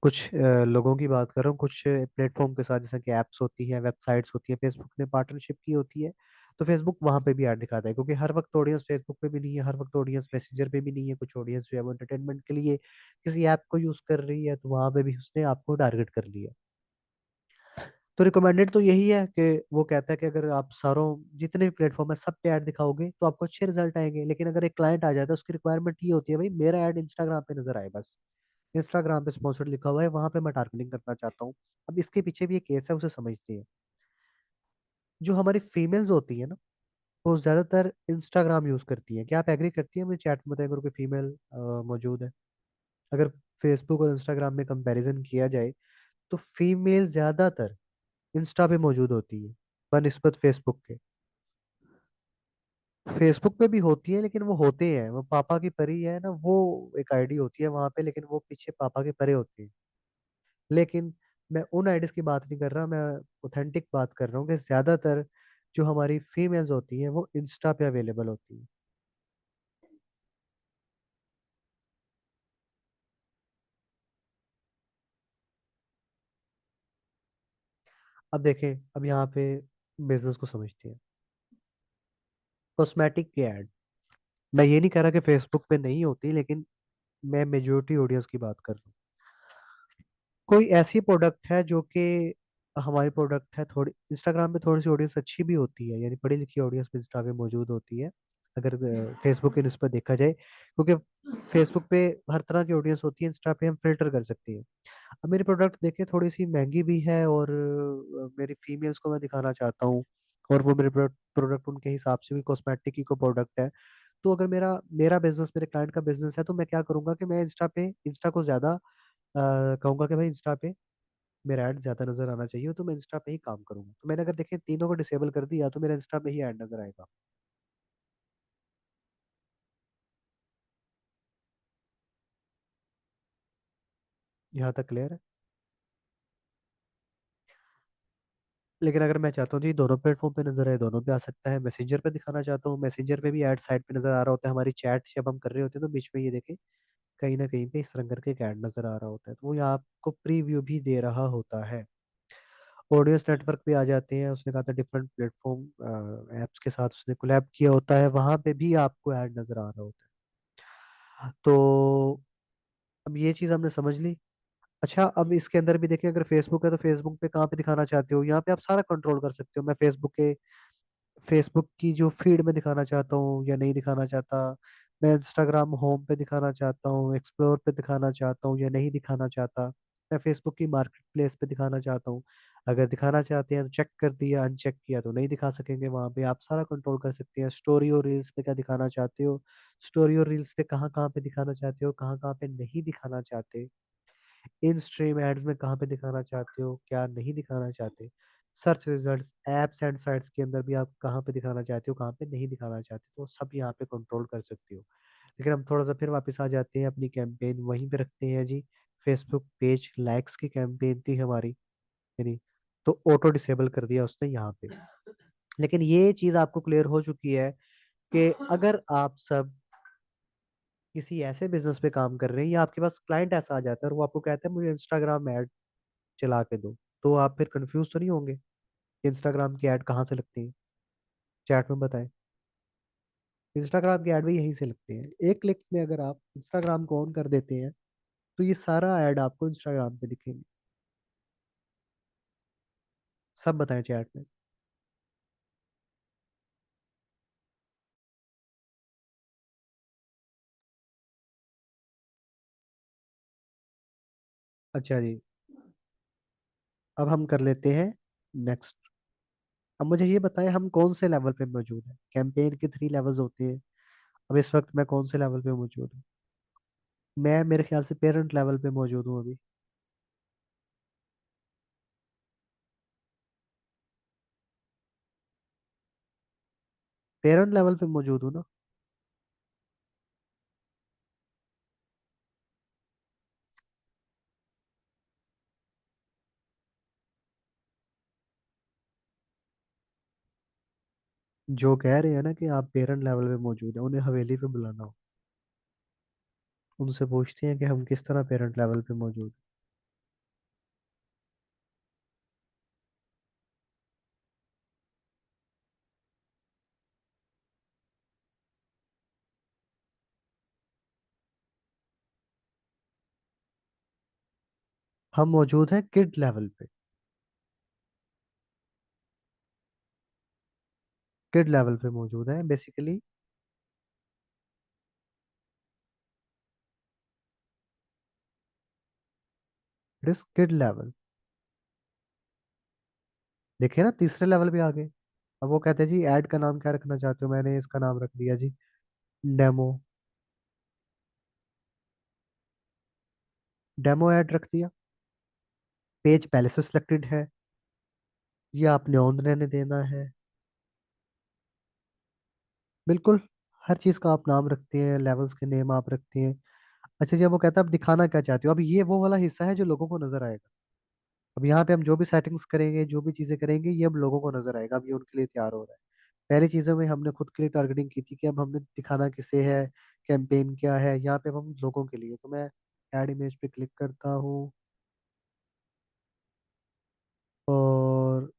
कुछ लोगों की बात कर रहा हूँ, कुछ प्लेटफॉर्म के साथ, जैसे कि एप्स होती हैं, वेबसाइट्स होती है, फेसबुक ने पार्टनरशिप की होती है। तो फेसबुक वहां पे भी ऐड दिखाता है, क्योंकि हर वक्त ऑडियंस फेसबुक पे भी नहीं है, हर वक्त ऑडियंस मैसेंजर पे भी नहीं है, कुछ ऑडियंस जो है वो एंटरटेनमेंट के लिए किसी ऐप को यूज कर रही है, तो वहां पे भी उसने आपको टारगेट कर लिया। तो रिकमेंडेड तो यही है कि वो कहता है कि अगर आप सारों जितने भी प्लेटफॉर्म है सब पे ऐड दिखाओगे तो आपको अच्छे रिजल्ट आएंगे। लेकिन अगर एक क्लाइंट आ जाता है, उसकी रिक्वायरमेंट ये होती है भाई मेरा ऐड इंस्टाग्राम पे नजर आए बस, इंस्टाग्राम पे स्पॉन्सर्ड लिखा हुआ है, वहां पे मैं टारगेटिंग करना चाहता हूँ। अब इसके पीछे भी एक केस है, उसे समझते हैं। जो हमारी फीमेल्स होती है ना, वो ज्यादातर इंस्टाग्राम यूज करती है। क्या आप एग्री करती है? मुझे चैट में बताएं अगर कोई फीमेल मौजूद है। अगर फेसबुक और इंस्टाग्राम में कंपैरिजन किया जाए, तो फीमेल ज्यादातर इंस्टा पे मौजूद होती है बनिस्बत फेसबुक के। फेसबुक पे भी होती है, लेकिन वो होते हैं, वो पापा की परी है ना, वो एक आईडी होती है वहां पे, लेकिन वो पीछे पापा के परे होती है। लेकिन मैं उन आईडीज की बात नहीं कर रहा, मैं ऑथेंटिक बात कर रहा हूँ कि ज्यादातर जो हमारी फीमेल्स होती हैं वो इंस्टा पे अवेलेबल होती हैं। अब देखें, अब यहाँ पे बिजनेस को समझते हैं। कॉस्मेटिक की एड, मैं ये नहीं कह रहा कि फेसबुक पे नहीं होती, लेकिन मैं मेजोरिटी ऑडियंस की बात कर रहा हूँ। कोई ऐसी प्रोडक्ट है जो कि हमारी प्रोडक्ट है, थोड़ी इंस्टाग्राम पे थोड़ी सी ऑडियंस अच्छी भी होती है, यानी पढ़ी लिखी ऑडियंस भी इंस्टा पे मौजूद होती है, अगर फेसबुक की निस्बत देखा जाए, क्योंकि फेसबुक पे हर तरह की ऑडियंस होती है, इंस्टा पे हम फिल्टर कर सकते हैं। अब मेरी प्रोडक्ट देखें, थोड़ी सी महंगी भी है, और मेरी फीमेल्स को मैं दिखाना चाहता हूँ, और वो मेरे प्रोडक्ट उनके हिसाब से कोई कॉस्मेटिक की को प्रोडक्ट है। तो अगर मेरा मेरा बिजनेस, मेरे क्लाइंट का बिजनेस है, तो मैं क्या करूंगा कि मैं इंस्टा को ज्यादा कहूंगा कि भाई इंस्टा पे मेरा ऐड ज्यादा नजर आना चाहिए, तो मैं इंस्टा पे ही काम करूंगा। तो मैंने अगर देखें तीनों को डिसेबल कर दिया, तो मेरा इंस्टा पे ही ऐड नजर आएगा। यहाँ तक क्लियर है? लेकिन अगर मैं चाहता हूँ जी दोनों प्लेटफॉर्म पे नजर आए, दोनों पे आ सकता है। मैसेंजर पे दिखाना चाहता हूँ, मैसेंजर पे भी ऐड साइड पे नजर आ रहा होता है, हमारी चैट जब हम कर रहे होते हैं तो बीच में ये देखें कहीं ना कहीं पे इस तरह करके एक ऐड नजर आ रहा होता है, तो वो यहाँ आपको प्रीव्यू भी दे रहा होता है। ऑडियंस नेटवर्क पे आ जाते हैं, उसने कहा था डिफरेंट प्लेटफॉर्म एप्स के साथ उसने कोलैब किया होता है, वहां पे भी आपको ऐड नजर आ रहा होता है। तो अब ये चीज हमने समझ ली। अच्छा, अब इसके अंदर भी देखिए, अगर फेसबुक है तो फेसबुक पे कहाँ पे दिखाना चाहते हो, यहाँ पे आप सारा कंट्रोल कर सकते हो। मैं फेसबुक की जो फीड में दिखाना चाहता हूँ या नहीं दिखाना चाहता, मैं इंस्टाग्राम होम पे दिखाना चाहता हूँ, एक्सप्लोर पे दिखाना चाहता हूँ या नहीं दिखाना चाहता, मैं फेसबुक की मार्केट प्लेस पे दिखाना चाहता हूँ। अगर दिखाना चाहते हैं तो चेक कर दिया, अनचेक किया तो नहीं दिखा सकेंगे। वहां पे आप सारा कंट्रोल कर सकते हैं। स्टोरी और रील्स पे क्या दिखाना चाहते हो, स्टोरी और रील्स पे कहाँ कहाँ पे दिखाना चाहते हो, कहाँ कहाँ पे नहीं दिखाना चाहते, इन स्ट्रीम एड्स में कहाँ पे दिखाना चाहते हो, क्या नहीं दिखाना चाहते, search results apps and sites के अंदर भी आप कहाँ पे दिखाना चाहते हो, कहाँ पे नहीं दिखाना चाहते, तो सब यहाँ पे कंट्रोल कर सकते हो। लेकिन हम थोड़ा सा फिर वापस आ जाते हैं, अपनी कैंपेन वहीं पे रखते हैं जी। फेसबुक पेज लाइक्स की कैंपेन थी हमारी, यानी, तो ऑटो डिसेबल कर दिया उसने यहाँ पे। लेकिन ये चीज आपको क्लियर हो चुकी है कि अगर आप सब किसी ऐसे बिजनेस पे काम कर रहे हैं या आपके पास क्लाइंट ऐसा आ जाता है और वो आपको कहता है मुझे इंस्टाग्राम ऐड चला के दो, तो आप फिर कंफ्यूज तो नहीं होंगे कि इंस्टाग्राम की ऐड कहाँ से लगती है? चैट में बताएं। इंस्टाग्राम की ऐड भी यहीं से लगती है। एक क्लिक में अगर आप इंस्टाग्राम को ऑन कर देते हैं तो ये सारा ऐड आपको इंस्टाग्राम पे दिखेंगे। सब बताएं चैट में। अच्छा जी, अब हम कर लेते हैं नेक्स्ट। अब मुझे ये बताएं हम कौन से लेवल पे मौजूद हैं। कैंपेन के 3 लेवल्स होते हैं। अब इस वक्त मैं कौन से लेवल पे मौजूद हूँ? मैं मेरे ख्याल से पेरेंट लेवल पे मौजूद हूँ अभी। पेरेंट लेवल पे मौजूद हूँ ना? जो कह रहे हैं ना कि आप पेरेंट लेवल पे मौजूद हैं, उन्हें हवेली पे बुलाना हो। उनसे पूछते हैं कि हम किस तरह पेरेंट लेवल पे मौजूद हैं। हम मौजूद हैं किड लेवल पे। किड लेवल पे मौजूद हैं basically. It is kid level. देखिए ना, तीसरे लेवल पे आ गए। अब वो कहते हैं जी ऐड का नाम क्या रखना चाहते हो, मैंने इसका नाम रख दिया जी डेमो। डेमो ऐड रख दिया। पेज पहले से सिलेक्टेड है, ये आपने ऑन रहने देना है। बिल्कुल। हर चीज का आप नाम रखते हैं, लेवल्स के नेम आप रखते हैं। अच्छा जी, अब वो कहता है अब दिखाना क्या चाहते हो। अब ये वो वाला हिस्सा है जो लोगों को नजर आएगा। अब यहाँ पे हम जो भी सेटिंग्स करेंगे, जो भी चीजें करेंगे, ये अब लोगों को नजर आएगा। अब ये उनके लिए तैयार हो रहा है। पहली चीजों में हमने खुद के लिए टारगेटिंग की थी कि अब हमने दिखाना किसे है, कैंपेन क्या है। यहाँ पे अब हम लोगों के लिए, तो मैं ऐड इमेज पे क्लिक करता हूँ और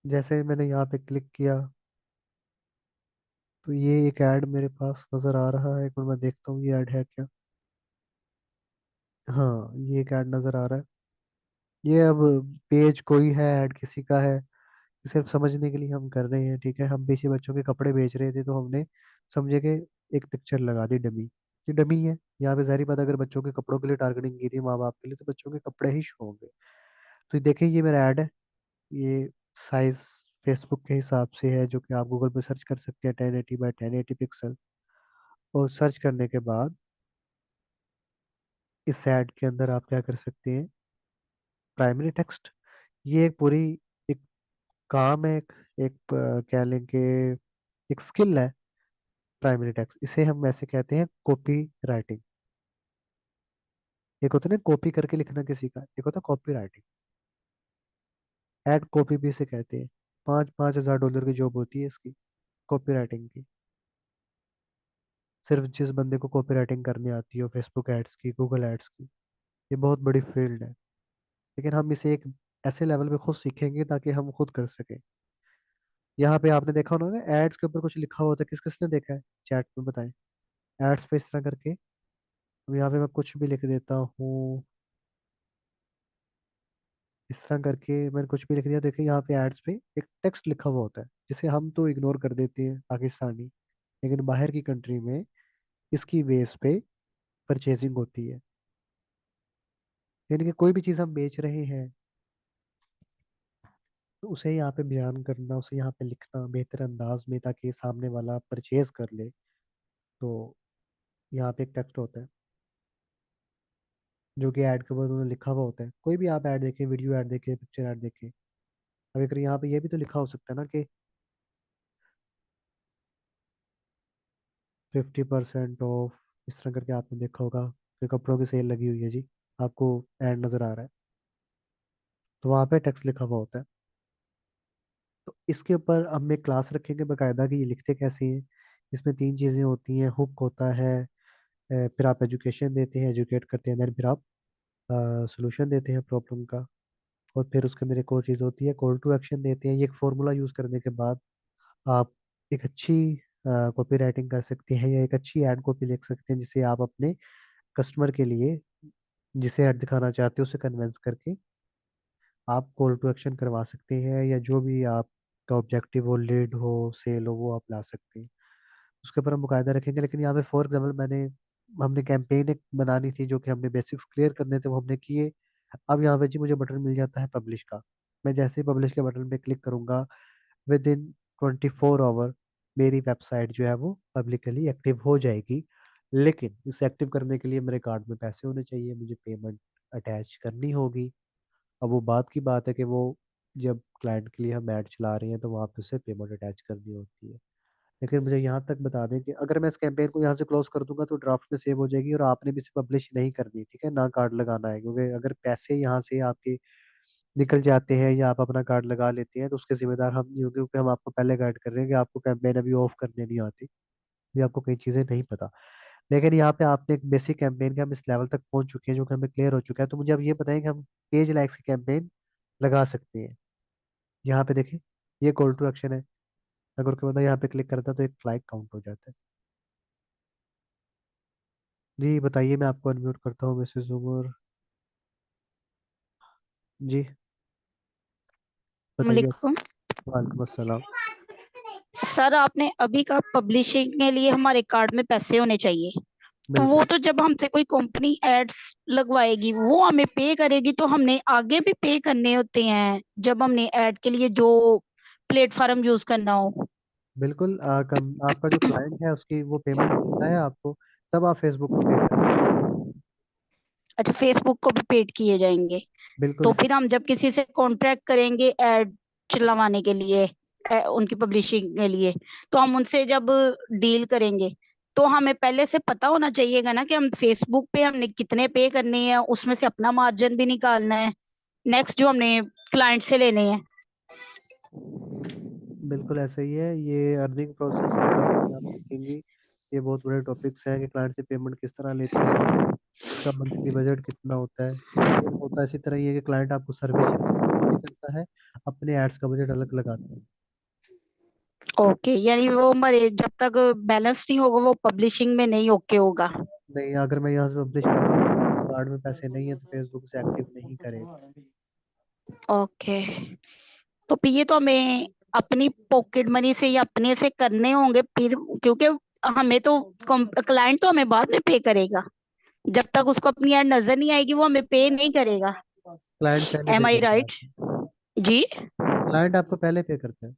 जैसे ही मैंने यहाँ पे क्लिक किया तो ये एक ऐड मेरे पास नजर आ रहा है। एक मिनट मैं देखता हूँ ये ऐड है क्या। हाँ, ये एक ऐड नजर आ रहा है। ये अब पेज कोई है, ऐड किसी का है, सिर्फ समझने के लिए हम कर रहे हैं। ठीक है, हम पीछे बच्चों के कपड़े बेच रहे थे तो हमने समझे कि एक पिक्चर लगा दी डमी। ये डमी है। यहाँ पे जाहिर बात है, अगर बच्चों के कपड़ों के लिए टारगेटिंग की थी माँ बाप के लिए, तो बच्चों के कपड़े ही शो होंगे। तो देखिए ये मेरा ऐड है। ये साइज फेसबुक के हिसाब से है, जो कि आप गूगल पे सर्च कर सकते हैं, 1080 बाई 1080 पिक्सल। और सर्च करने के बाद इस ऐड के अंदर आप क्या कर सकते हैं, प्राइमरी टेक्स्ट। ये एक पूरी एक काम है, कह लें कि एक स्किल है। प्राइमरी टेक्स्ट इसे हम ऐसे कहते हैं कॉपी राइटिंग। एक होता है ना कॉपी करके लिखना किसी का, एक होता है कॉपी राइटिंग। एड कॉपी भी इसे कहते हैं। 5-5 हज़ार डॉलर की जॉब होती है इसकी, कॉपी राइटिंग की। सिर्फ जिस बंदे को कॉपी राइटिंग करनी आती हो, फेसबुक एड्स की, गूगल एड्स की, ये बहुत बड़ी फील्ड है। लेकिन हम इसे एक ऐसे लेवल पे खुद सीखेंगे ताकि हम खुद कर सकें। यहाँ पे आपने देखा होगा ना एड्स के ऊपर कुछ लिखा होता है, किस किसने देखा है चैट में बताएं। एड्स पे इस तरह करके, अब यहाँ पे मैं कुछ भी लिख देता हूँ। इस तरह करके मैंने कुछ भी लिख दिया। देखिए यहाँ पे एड्स पे एक टेक्स्ट लिखा हुआ होता है, जिसे हम तो इग्नोर कर देते हैं पाकिस्तानी, लेकिन बाहर की कंट्री में इसकी बेस पे परचेजिंग होती है। यानी कि कोई भी चीज़ हम बेच रहे हैं तो उसे यहाँ पे बयान करना, उसे यहाँ पे लिखना बेहतर अंदाज में, ताकि सामने वाला परचेज कर ले। तो यहाँ पे एक टेक्स्ट होता है जो कि ऐड के बाद उन्होंने लिखा हुआ होता है। कोई भी आप ऐड देखें, वीडियो ऐड देखें, पिक्चर ऐड देखें, अब अगर यहाँ पे ये भी तो लिखा हो सकता है ना कि 50% ऑफ, इस तरह करके आपने देखा होगा कि कपड़ों की सेल लगी हुई है जी, आपको ऐड नजर आ रहा है। तो वहाँ पे टेक्स्ट लिखा हुआ होता है। तो इसके ऊपर हम एक क्लास रखेंगे बकायदा कि ये लिखते कैसे हैं। इसमें तीन चीज़ें होती हैं, हुक होता है, फिर आप एजुकेशन देते हैं, एजुकेट करते हैं, देन फिर आप सोल्यूशन देते हैं प्रॉब्लम का। और फिर उसके अंदर एक और चीज़ होती है, कॉल टू एक्शन देते हैं। ये एक फॉर्मूला यूज़ करने के बाद आप एक अच्छी कॉपी राइटिंग कर सकते हैं, या एक अच्छी एड कॉपी लिख सकते हैं, जिसे आप अपने कस्टमर के लिए, जिसे ऐड दिखाना चाहते हो, उसे कन्विंस करके आप कॉल टू एक्शन करवा सकते हैं, या जो भी आपका ऑब्जेक्टिव हो, लीड हो, सेल हो, वो आप ला सकते हैं। उसके ऊपर हम मुकायदा रखेंगे। लेकिन यहाँ पे फॉर एग्जाम्पल हमने कैंपेन एक बनानी थी, जो कि हमने बेसिक्स क्लियर करने थे, वो हमने किए। अब यहाँ पे जी मुझे बटन मिल जाता है पब्लिश का। मैं जैसे ही पब्लिश के बटन पे क्लिक करूंगा, विद इन 24 आवर मेरी वेबसाइट जो है वो पब्लिकली एक्टिव हो जाएगी। लेकिन इसे एक्टिव करने के लिए मेरे कार्ड में पैसे होने चाहिए, मुझे पेमेंट अटैच करनी होगी। अब वो बात की बात है कि वो जब क्लाइंट के लिए हम ऐड चला रहे हैं तो वहाँ पे उसे पेमेंट अटैच करनी होती है। लेकिन मुझे यहाँ तक बता दें कि अगर मैं इस कैंपेन को यहाँ से क्लोज कर दूंगा तो ड्राफ्ट में सेव हो जाएगी, और आपने भी इसे पब्लिश नहीं करनी, ठीक है, ना कार्ड लगाना है। क्योंकि अगर पैसे यहाँ से आपके निकल जाते हैं या आप अपना कार्ड लगा लेते हैं तो उसके जिम्मेदार हम नहीं होंगे, क्योंकि हम आपको पहले गाइड कर रहे हैं कि आपको कैंपेन अभी ऑफ करने नहीं आती, भी आपको कई चीज़ें नहीं पता। लेकिन यहाँ पे आपने एक बेसिक कैंपेन के हम इस लेवल तक पहुंच चुके हैं जो कि हमें क्लियर हो चुका है। तो मुझे अब ये बताएं कि हम पेज लाइक्स की कैंपेन लगा सकते हैं। यहाँ पे देखें, ये कॉल टू एक्शन है। अगर कोई बंदा यहाँ पे क्लिक करता है तो एक लाइक काउंट हो जाता है। जी बताइए, मैं आपको अनम्यूट करता हूँ मिसेस उमर। जी बताइए। वालेकुम। वालेकुम अस्सलाम। सर आपने अभी कहा पब्लिशिंग के लिए हमारे कार्ड में पैसे होने चाहिए। तो वो बिल्कुल। तो जब हमसे कोई कंपनी एड्स लगवाएगी वो हमें पे करेगी, तो हमने आगे भी पे करने होते हैं जब हमने ऐड के लिए जो प्लेटफॉर्म यूज करना हो। बिल्कुल आपका जो क्लाइंट है उसकी वो पेमेंट देता है आपको, तब आप फेसबुक को पे करेंगे। अच्छा, फेसबुक को भी पेड किए जाएंगे। तो बिल्कुल। फिर हम जब किसी से कॉन्ट्रैक्ट करेंगे एड चलवाने के लिए, उनकी पब्लिशिंग के लिए, तो हम उनसे जब डील करेंगे तो हमें पहले से पता होना चाहिएगा ना कि हम फेसबुक पे हमने कितने पे करने हैं, उसमें से अपना मार्जिन भी निकालना है नेक्स्ट जो हमने क्लाइंट से लेने हैं। बिल्कुल ऐसा ही है, ये अर्निंग प्रोसेस वगैरह सारी आप सीखेंगी। ये बहुत बड़े टॉपिक्स हैं कि क्लाइंट से पेमेंट किस तरह लेते हैं, उसका मंथली बजट कितना होता है। सेम होता है इसी तरह ही है कि क्लाइंट आपको सर्विस पे करता है, अपने एड्स का बजट अलग लगाता है। ओके, यानी वो हमारे जब तक बैलेंस नहीं होगा वो पब्लिशिंग में नहीं ओके होगा। नहीं, अगर मैं यहाँ से पब्लिश कर दूंगा तो मेरे कार्ड में पैसे नहीं है तो फेसबुक से एक्टिव नहीं करेगा। ओके, तो फिर ये तो हमें अपनी पॉकेट मनी से या अपने से करने होंगे फिर, क्योंकि हमें तो क्लाइंट तो हमें बाद में पे करेगा। जब तक उसको अपनी ऐड नजर नहीं आएगी वो हमें पे नहीं करेगा। क्लाइंट पहले एम पे आई करता है राइट? आपको। जी, क्लाइंट आपको पहले पे करता है।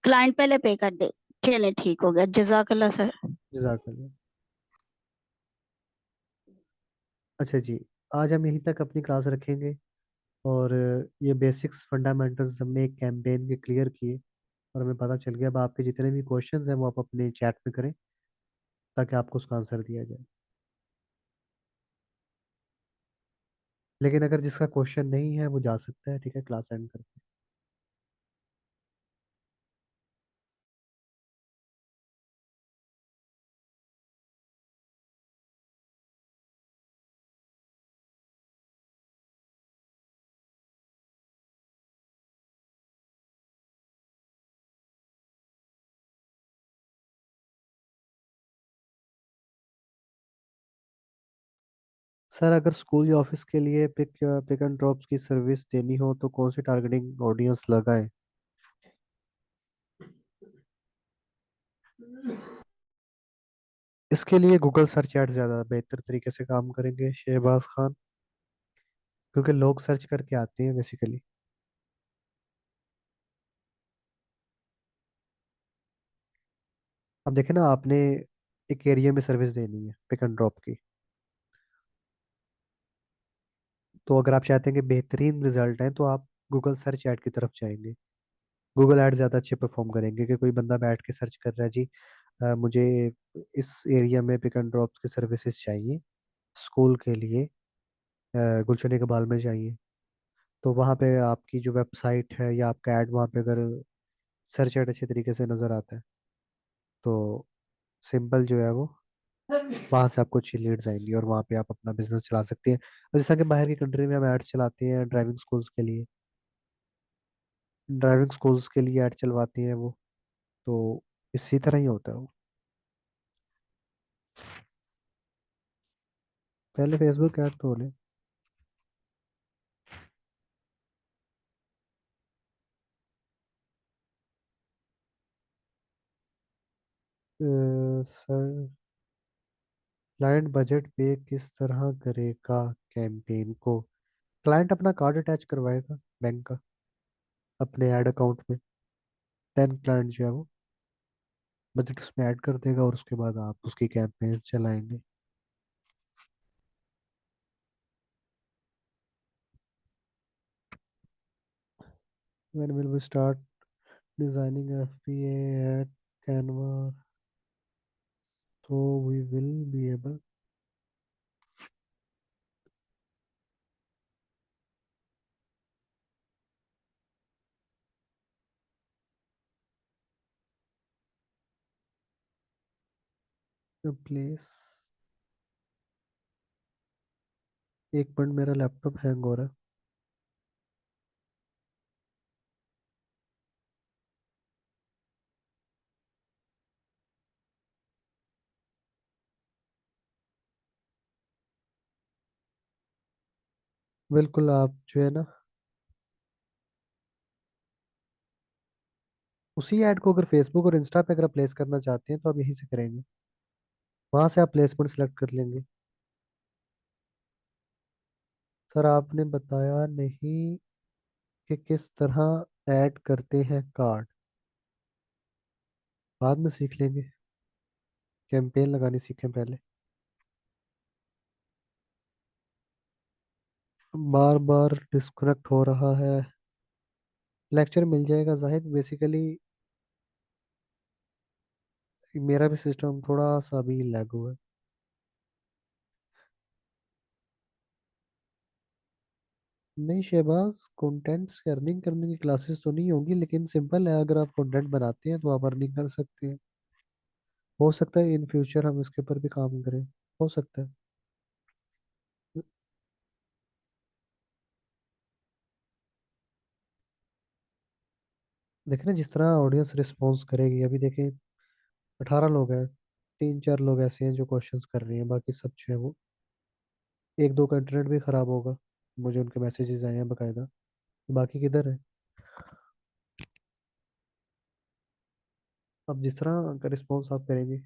क्लाइंट पहले पे कर दे। चले ठीक हो गया, जजाकल्ला सर। जज़ाकल्लाह। अच्छा जी, आज हम यहीं तक अपनी क्लास रखेंगे। और ये बेसिक्स फंडामेंटल्स हमने एक कैंपेन के क्लियर किए, और हमें पता चल गया। अब आपके जितने भी क्वेश्चंस हैं वो आप अपने चैट में करें, ताकि आपको उसका आंसर दिया जाए। लेकिन अगर जिसका क्वेश्चन नहीं है वो जा सकता है, ठीक है, क्लास एंड करके। सर अगर स्कूल या ऑफिस के लिए पिक एंड ड्रॉप्स की सर्विस देनी हो तो कौन सी टारगेटिंग ऑडियंस लगाएं? इसके लिए गूगल सर्च एड ज़्यादा बेहतर तरीके से काम करेंगे शहबाज खान, क्योंकि लोग सर्च करके आते हैं बेसिकली। अब देखें ना, आपने एक एरिया में सर्विस देनी है पिक एंड ड्रॉप की, तो अगर आप चाहते हैं कि बेहतरीन रिजल्ट है तो आप गूगल सर्च ऐड की तरफ जाएंगे। गूगल ऐड ज़्यादा अच्छे परफॉर्म करेंगे कि कोई बंदा बैठ के सर्च कर रहा है जी, मुझे इस एरिया में पिक एंड ड्रॉप्स की सर्विसेज चाहिए, स्कूल के लिए, गुलशन इकबाल में चाहिए, तो वहाँ पे आपकी जो वेबसाइट है या आपका ऐड वहाँ पे अगर सर्च ऐड अच्छे तरीके से नज़र आता है तो सिंपल जो है वो वहाँ से आपको अच्छी लीड्स आएंगी और वहाँ पे आप अपना बिजनेस चला सकते हैं। और जैसा कि बाहर की कंट्री में हम एड्स चलाते हैं ड्राइविंग स्कूल्स के लिए, ऐड चलवाती हैं वो, तो इसी तरह ही होता है वो। पहले फेसबुक ऐड तो होने। सर, क्लाइंट बजट पे किस तरह करेगा कैंपेन को? क्लाइंट अपना कार्ड अटैच करवाएगा बैंक का अपने ऐड अकाउंट में, देन क्लाइंट जो है वो बजट उसमें ऐड कर देगा और उसके बाद आप उसकी कैंपेन चलाएंगे। When will we start designing FBA at Canva so we will be able to place? एक मिनट, मेरा लैपटॉप हैंग हो रहा है। बिल्कुल, आप जो है ना उसी ऐड को अगर फेसबुक और इंस्टा पे अगर आप प्लेस करना चाहते हैं तो आप यहीं से करेंगे, वहां से आप प्लेसमेंट सेलेक्ट कर लेंगे। सर आपने बताया नहीं कि किस तरह ऐड करते हैं कार्ड। बाद में सीख लेंगे, कैंपेन लगानी सीखें पहले। बार बार डिस्कनेक्ट हो रहा है। लेक्चर मिल जाएगा जाहिद। बेसिकली मेरा भी सिस्टम थोड़ा सा भी लैग हुआ है। नहीं शहबाज, कंटेंट से अर्निंग करने की क्लासेस तो नहीं होंगी, लेकिन सिंपल है, अगर आप कंटेंट बनाते हैं तो आप अर्निंग कर सकते हैं। हो सकता है इन फ्यूचर हम इसके ऊपर भी काम करें, हो सकता है। देखें ना जिस तरह ऑडियंस रिस्पॉन्स करेगी। अभी देखें 18 लोग हैं, 3-4 लोग ऐसे हैं जो क्वेश्चंस कर रहे हैं, बाकी सब जो है वो एक दो का इंटरनेट भी खराब होगा, मुझे उनके मैसेजेस आए हैं बकायदा। बाकी किधर है? अब जिस तरह का रिस्पॉन्स आप करेंगे।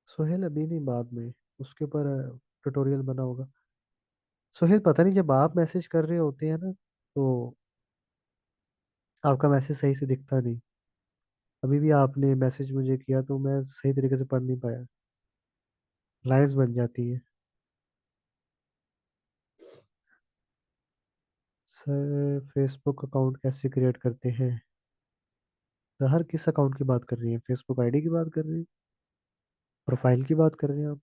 सोहेल अभी नहीं, बाद में उसके ऊपर ट्यूटोरियल बना होगा। सोहेल पता नहीं, जब आप मैसेज कर रहे होते हैं ना तो आपका मैसेज सही से दिखता नहीं। अभी भी आपने मैसेज मुझे किया तो मैं सही तरीके से पढ़ नहीं पाया, लाइंस बन जाती है। सर फेसबुक अकाउंट कैसे क्रिएट करते हैं? तो हर किस अकाउंट की बात कर रही है? फेसबुक आईडी की बात कर रही है? प्रोफाइल की बात कर रहे हैं आप?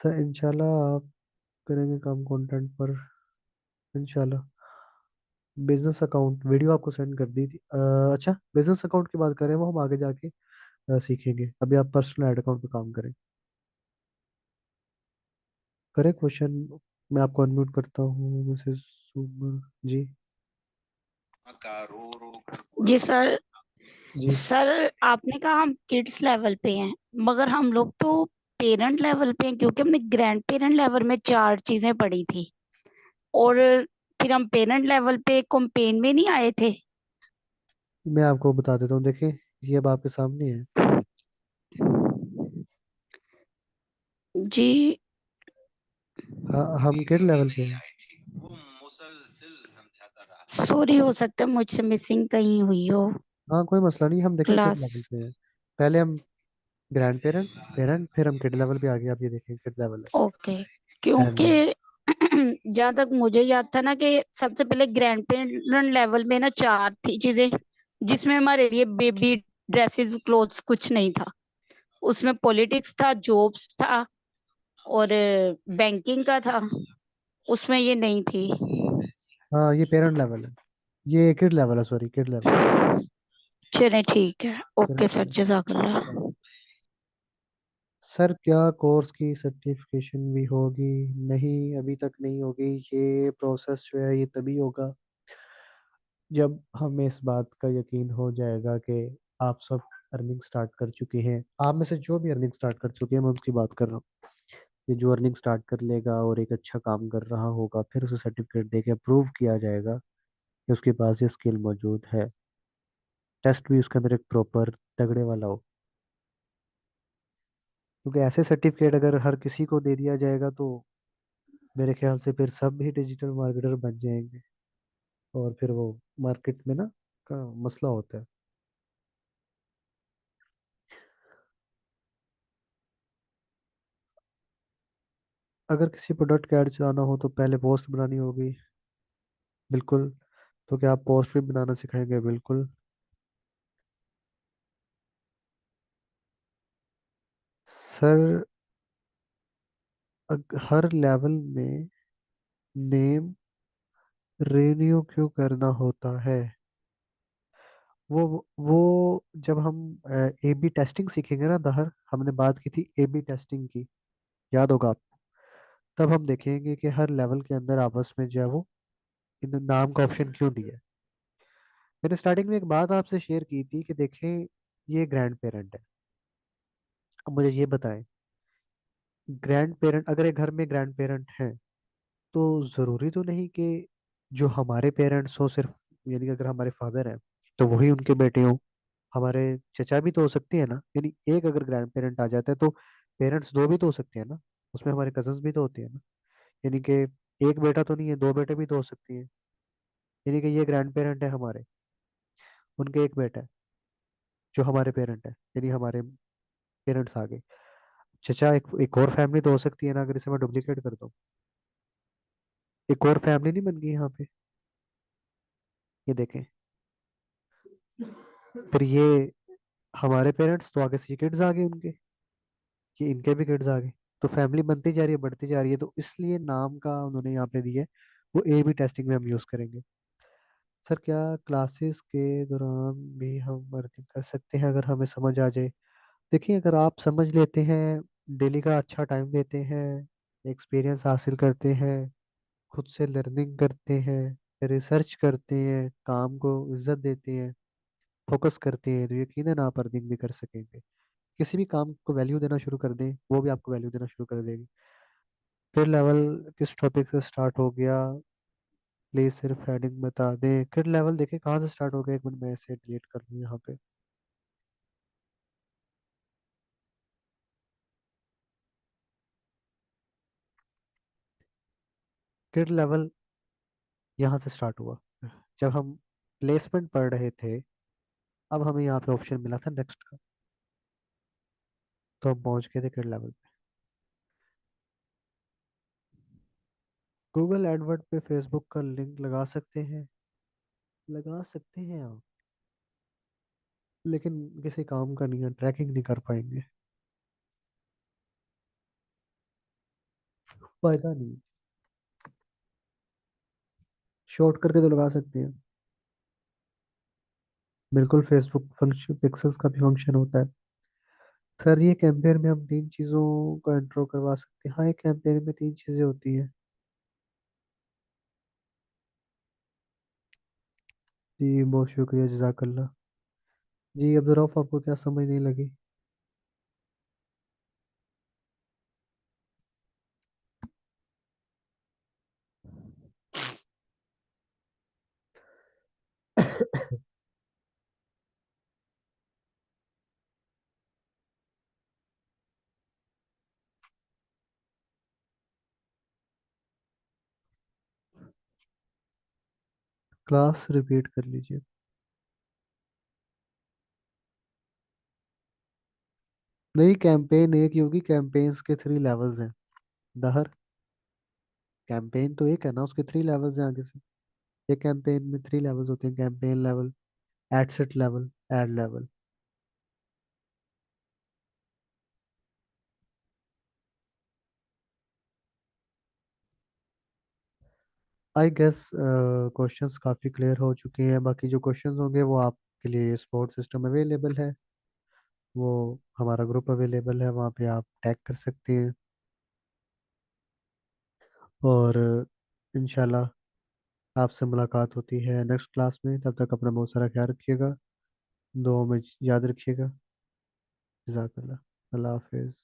सर इंशाल्लाह आप करेंगे काम कंटेंट पर, इंशाल्लाह। बिजनेस अकाउंट वीडियो आपको सेंड कर दी थी। अच्छा, बिजनेस अकाउंट की बात करें वो हम आगे जाके सीखेंगे। अभी आप पर्सनल ऐड अकाउंट पे काम करें। करें क्वेश्चन। मैं आपको अनम्यूट करता हूँ मिसेस सुमन जी। जी सर। जी सर आपने कहा हम किड्स लेवल पे हैं, मगर हम लोग तो पेरेंट लेवल पे हैं, क्योंकि हमने ग्रैंड पेरेंट लेवल में 4 चीजें पढ़ी थी, और फिर हम पेरेंट लेवल पे कंपेन में नहीं आए थे। मैं आपको बता देता हूँ, देखें ये अब आपके सामने है। जी हाँ, हम किड लेवल पे हैं। सॉरी, हो सकता है मुझसे मिसिंग कहीं हुई हो हाँ कोई मसला नहीं, हम देखें किड क्लास। लेवल पे हैं। पहले हम ग्रैंड पेरेंट, फिर हम किड लेवल पे आ गए। आप ये देखें किड लेवल ओके, है एंड क्योंकि जहां तक मुझे याद था ना कि सबसे पहले ग्रैंड पेरेंट लेवल में ना 4 थी चीजें, जिसमें हमारे लिए बेबी ड्रेसेस क्लोथ्स कुछ नहीं था। उसमें पॉलिटिक्स था, जॉब्स था और बैंकिंग का था, उसमें ये नहीं थी। हाँ ये पेरेंट लेवल है, ये किड लेवल है, सॉरी किड लेवल। चले ठीक है, ओके पेरेंट सर, लेवल। जज़ाकल्लाह। सर क्या कोर्स की सर्टिफिकेशन भी होगी? नहीं अभी तक नहीं होगी, ये प्रोसेस जो है ये तभी होगा जब हमें इस बात का यकीन हो जाएगा कि आप सब अर्निंग स्टार्ट कर चुके हैं। आप में से जो भी अर्निंग स्टार्ट कर चुके हैं मैं उसकी बात कर रहा हूँ। ये जो अर्निंग स्टार्ट कर लेगा और एक अच्छा काम कर रहा होगा, फिर उसे सर्टिफिकेट दे के अप्रूव किया जाएगा कि उसके पास ये स्किल मौजूद है। टेस्ट भी उसके अंदर एक प्रॉपर तगड़े वाला हो, क्योंकि ऐसे सर्टिफिकेट अगर हर किसी को दे दिया जाएगा तो मेरे ख्याल से फिर सब भी डिजिटल मार्केटर बन जाएंगे, और फिर वो मार्केट में ना का मसला होता है। अगर किसी प्रोडक्ट का ऐड चलाना हो तो पहले पोस्ट बनानी होगी। बिल्कुल। तो क्या आप पोस्ट भी बनाना सिखाएंगे? बिल्कुल। सर हर लेवल में नेम रिन्यू क्यों करना होता है? वो जब हम ए बी टेस्टिंग सीखेंगे ना दहर, हमने बात की थी ए बी टेस्टिंग की, याद होगा आपको। तब हम देखेंगे कि हर लेवल के अंदर आपस में जो है वो इन नाम का ऑप्शन क्यों दिया है। मैंने स्टार्टिंग में एक बात आपसे शेयर की थी कि देखें, ये ग्रैंड पेरेंट है। अब मुझे ये बताएं, ग्रैंड पेरेंट, अगर एक घर में ग्रैंड पेरेंट हैं तो जरूरी तो नहीं कि जो हमारे पेरेंट्स हो सिर्फ, यानी कि अगर हमारे फादर हैं तो वही उनके बेटे हों। हमारे चचा भी तो हो सकते हैं ना, यानी एक अगर ग्रैंड पेरेंट आ जाता है तो पेरेंट्स दो भी तो हो सकते हैं ना, उसमें हमारे कजन्स भी तो होते हैं ना। यानी कि एक बेटा तो नहीं है, दो बेटे भी तो हो सकती हैं। यानी कि ये ग्रैंड पेरेंट है हमारे, उनके एक बेटा है जो हमारे पेरेंट है, यानी हमारे पेरेंट्स आ गए। चचा एक और फैमिली तो हो सकती है ना, अगर इसे मैं डुप्लीकेट कर दूं, एक और फैमिली नहीं बन गई यहाँ पे? ये देखें, फिर ये हमारे पेरेंट्स तो आगे से किड्स आ गए उनके, कि इनके भी किड्स आ गए, तो फैमिली बनती जा रही है, बढ़ती जा रही है, तो इसलिए नाम का उन्होंने यहाँ पे दिया है। वो ए बी टेस्टिंग में हम यूज करेंगे। सर क्या क्लासेस के दौरान भी हम वर्किंग कर सकते हैं अगर हमें समझ आ जाए? देखिए अगर आप समझ लेते हैं, डेली का अच्छा टाइम देते हैं, एक्सपीरियंस हासिल करते हैं, खुद से लर्निंग करते हैं, रिसर्च करते हैं, काम को इज्जत देते हैं, फोकस करते हैं, तो यकीनन आप अर्निंग भी कर सकेंगे। किसी भी काम को वैल्यू देना शुरू कर दें, वो भी आपको वैल्यू देना शुरू कर देगी। फिर लेवल किस टॉपिक से स्टार्ट हो गया? प्लीज सिर्फ हेडिंग बता दें। किड लेवल देखे कहाँ से स्टार्ट हो गया, एक मिनट मैं इसे डिलीट कर लूँ यहाँ पे। किड लेवल यहाँ से स्टार्ट हुआ जब हम प्लेसमेंट पढ़ रहे थे। अब हमें यहाँ पे ऑप्शन मिला था नेक्स्ट का, तो हम पहुंच गए थे किड लेवल पे। गूगल एडवर्ड पे फेसबुक का लिंक लगा सकते हैं? लगा सकते हैं आप, लेकिन किसी काम का नहीं है, ट्रैकिंग नहीं कर पाएंगे, फायदा नहीं। शॉर्ट करके तो लगा सकते हैं। बिल्कुल, फेसबुक फंक्शन पिक्सेल्स का भी फंक्शन होता है। सर ये कैंपेन में हम तीन चीज़ों का इंट्रो करवा सकते हैं? हाँ, एक कैंपेन में तीन चीज़ें होती हैं। जी बहुत शुक्रिया, जजाकल्ला। जी अब्दुर्रऊफ, आपको क्या समझ नहीं लगी? क्लास रिपीट कर लीजिए। नहीं, कैंपेन एक ही होगी, कैंपेन्स के थ्री लेवल्स हैं दहर। कैंपेन तो एक है ना, उसके थ्री लेवल्स हैं आगे से। एक कैंपेन में थ्री लेवल्स होते हैं, campaign level, adset level, ad level. I guess questions काफ़ी क्लियर हो चुके हैं। बाकी जो क्वेश्चंस होंगे वो आपके लिए सपोर्ट सिस्टम अवेलेबल है, वो हमारा ग्रुप अवेलेबल है, वहाँ पे आप टैग कर सकते हैं। और इंशाल्लाह आपसे मुलाकात होती है नेक्स्ट क्लास में। तब तक अपना बहुत सारा ख्याल रखिएगा, दुआ में याद रखिएगा। जज़ाकल्लाह। अल्लाह हाफिज़।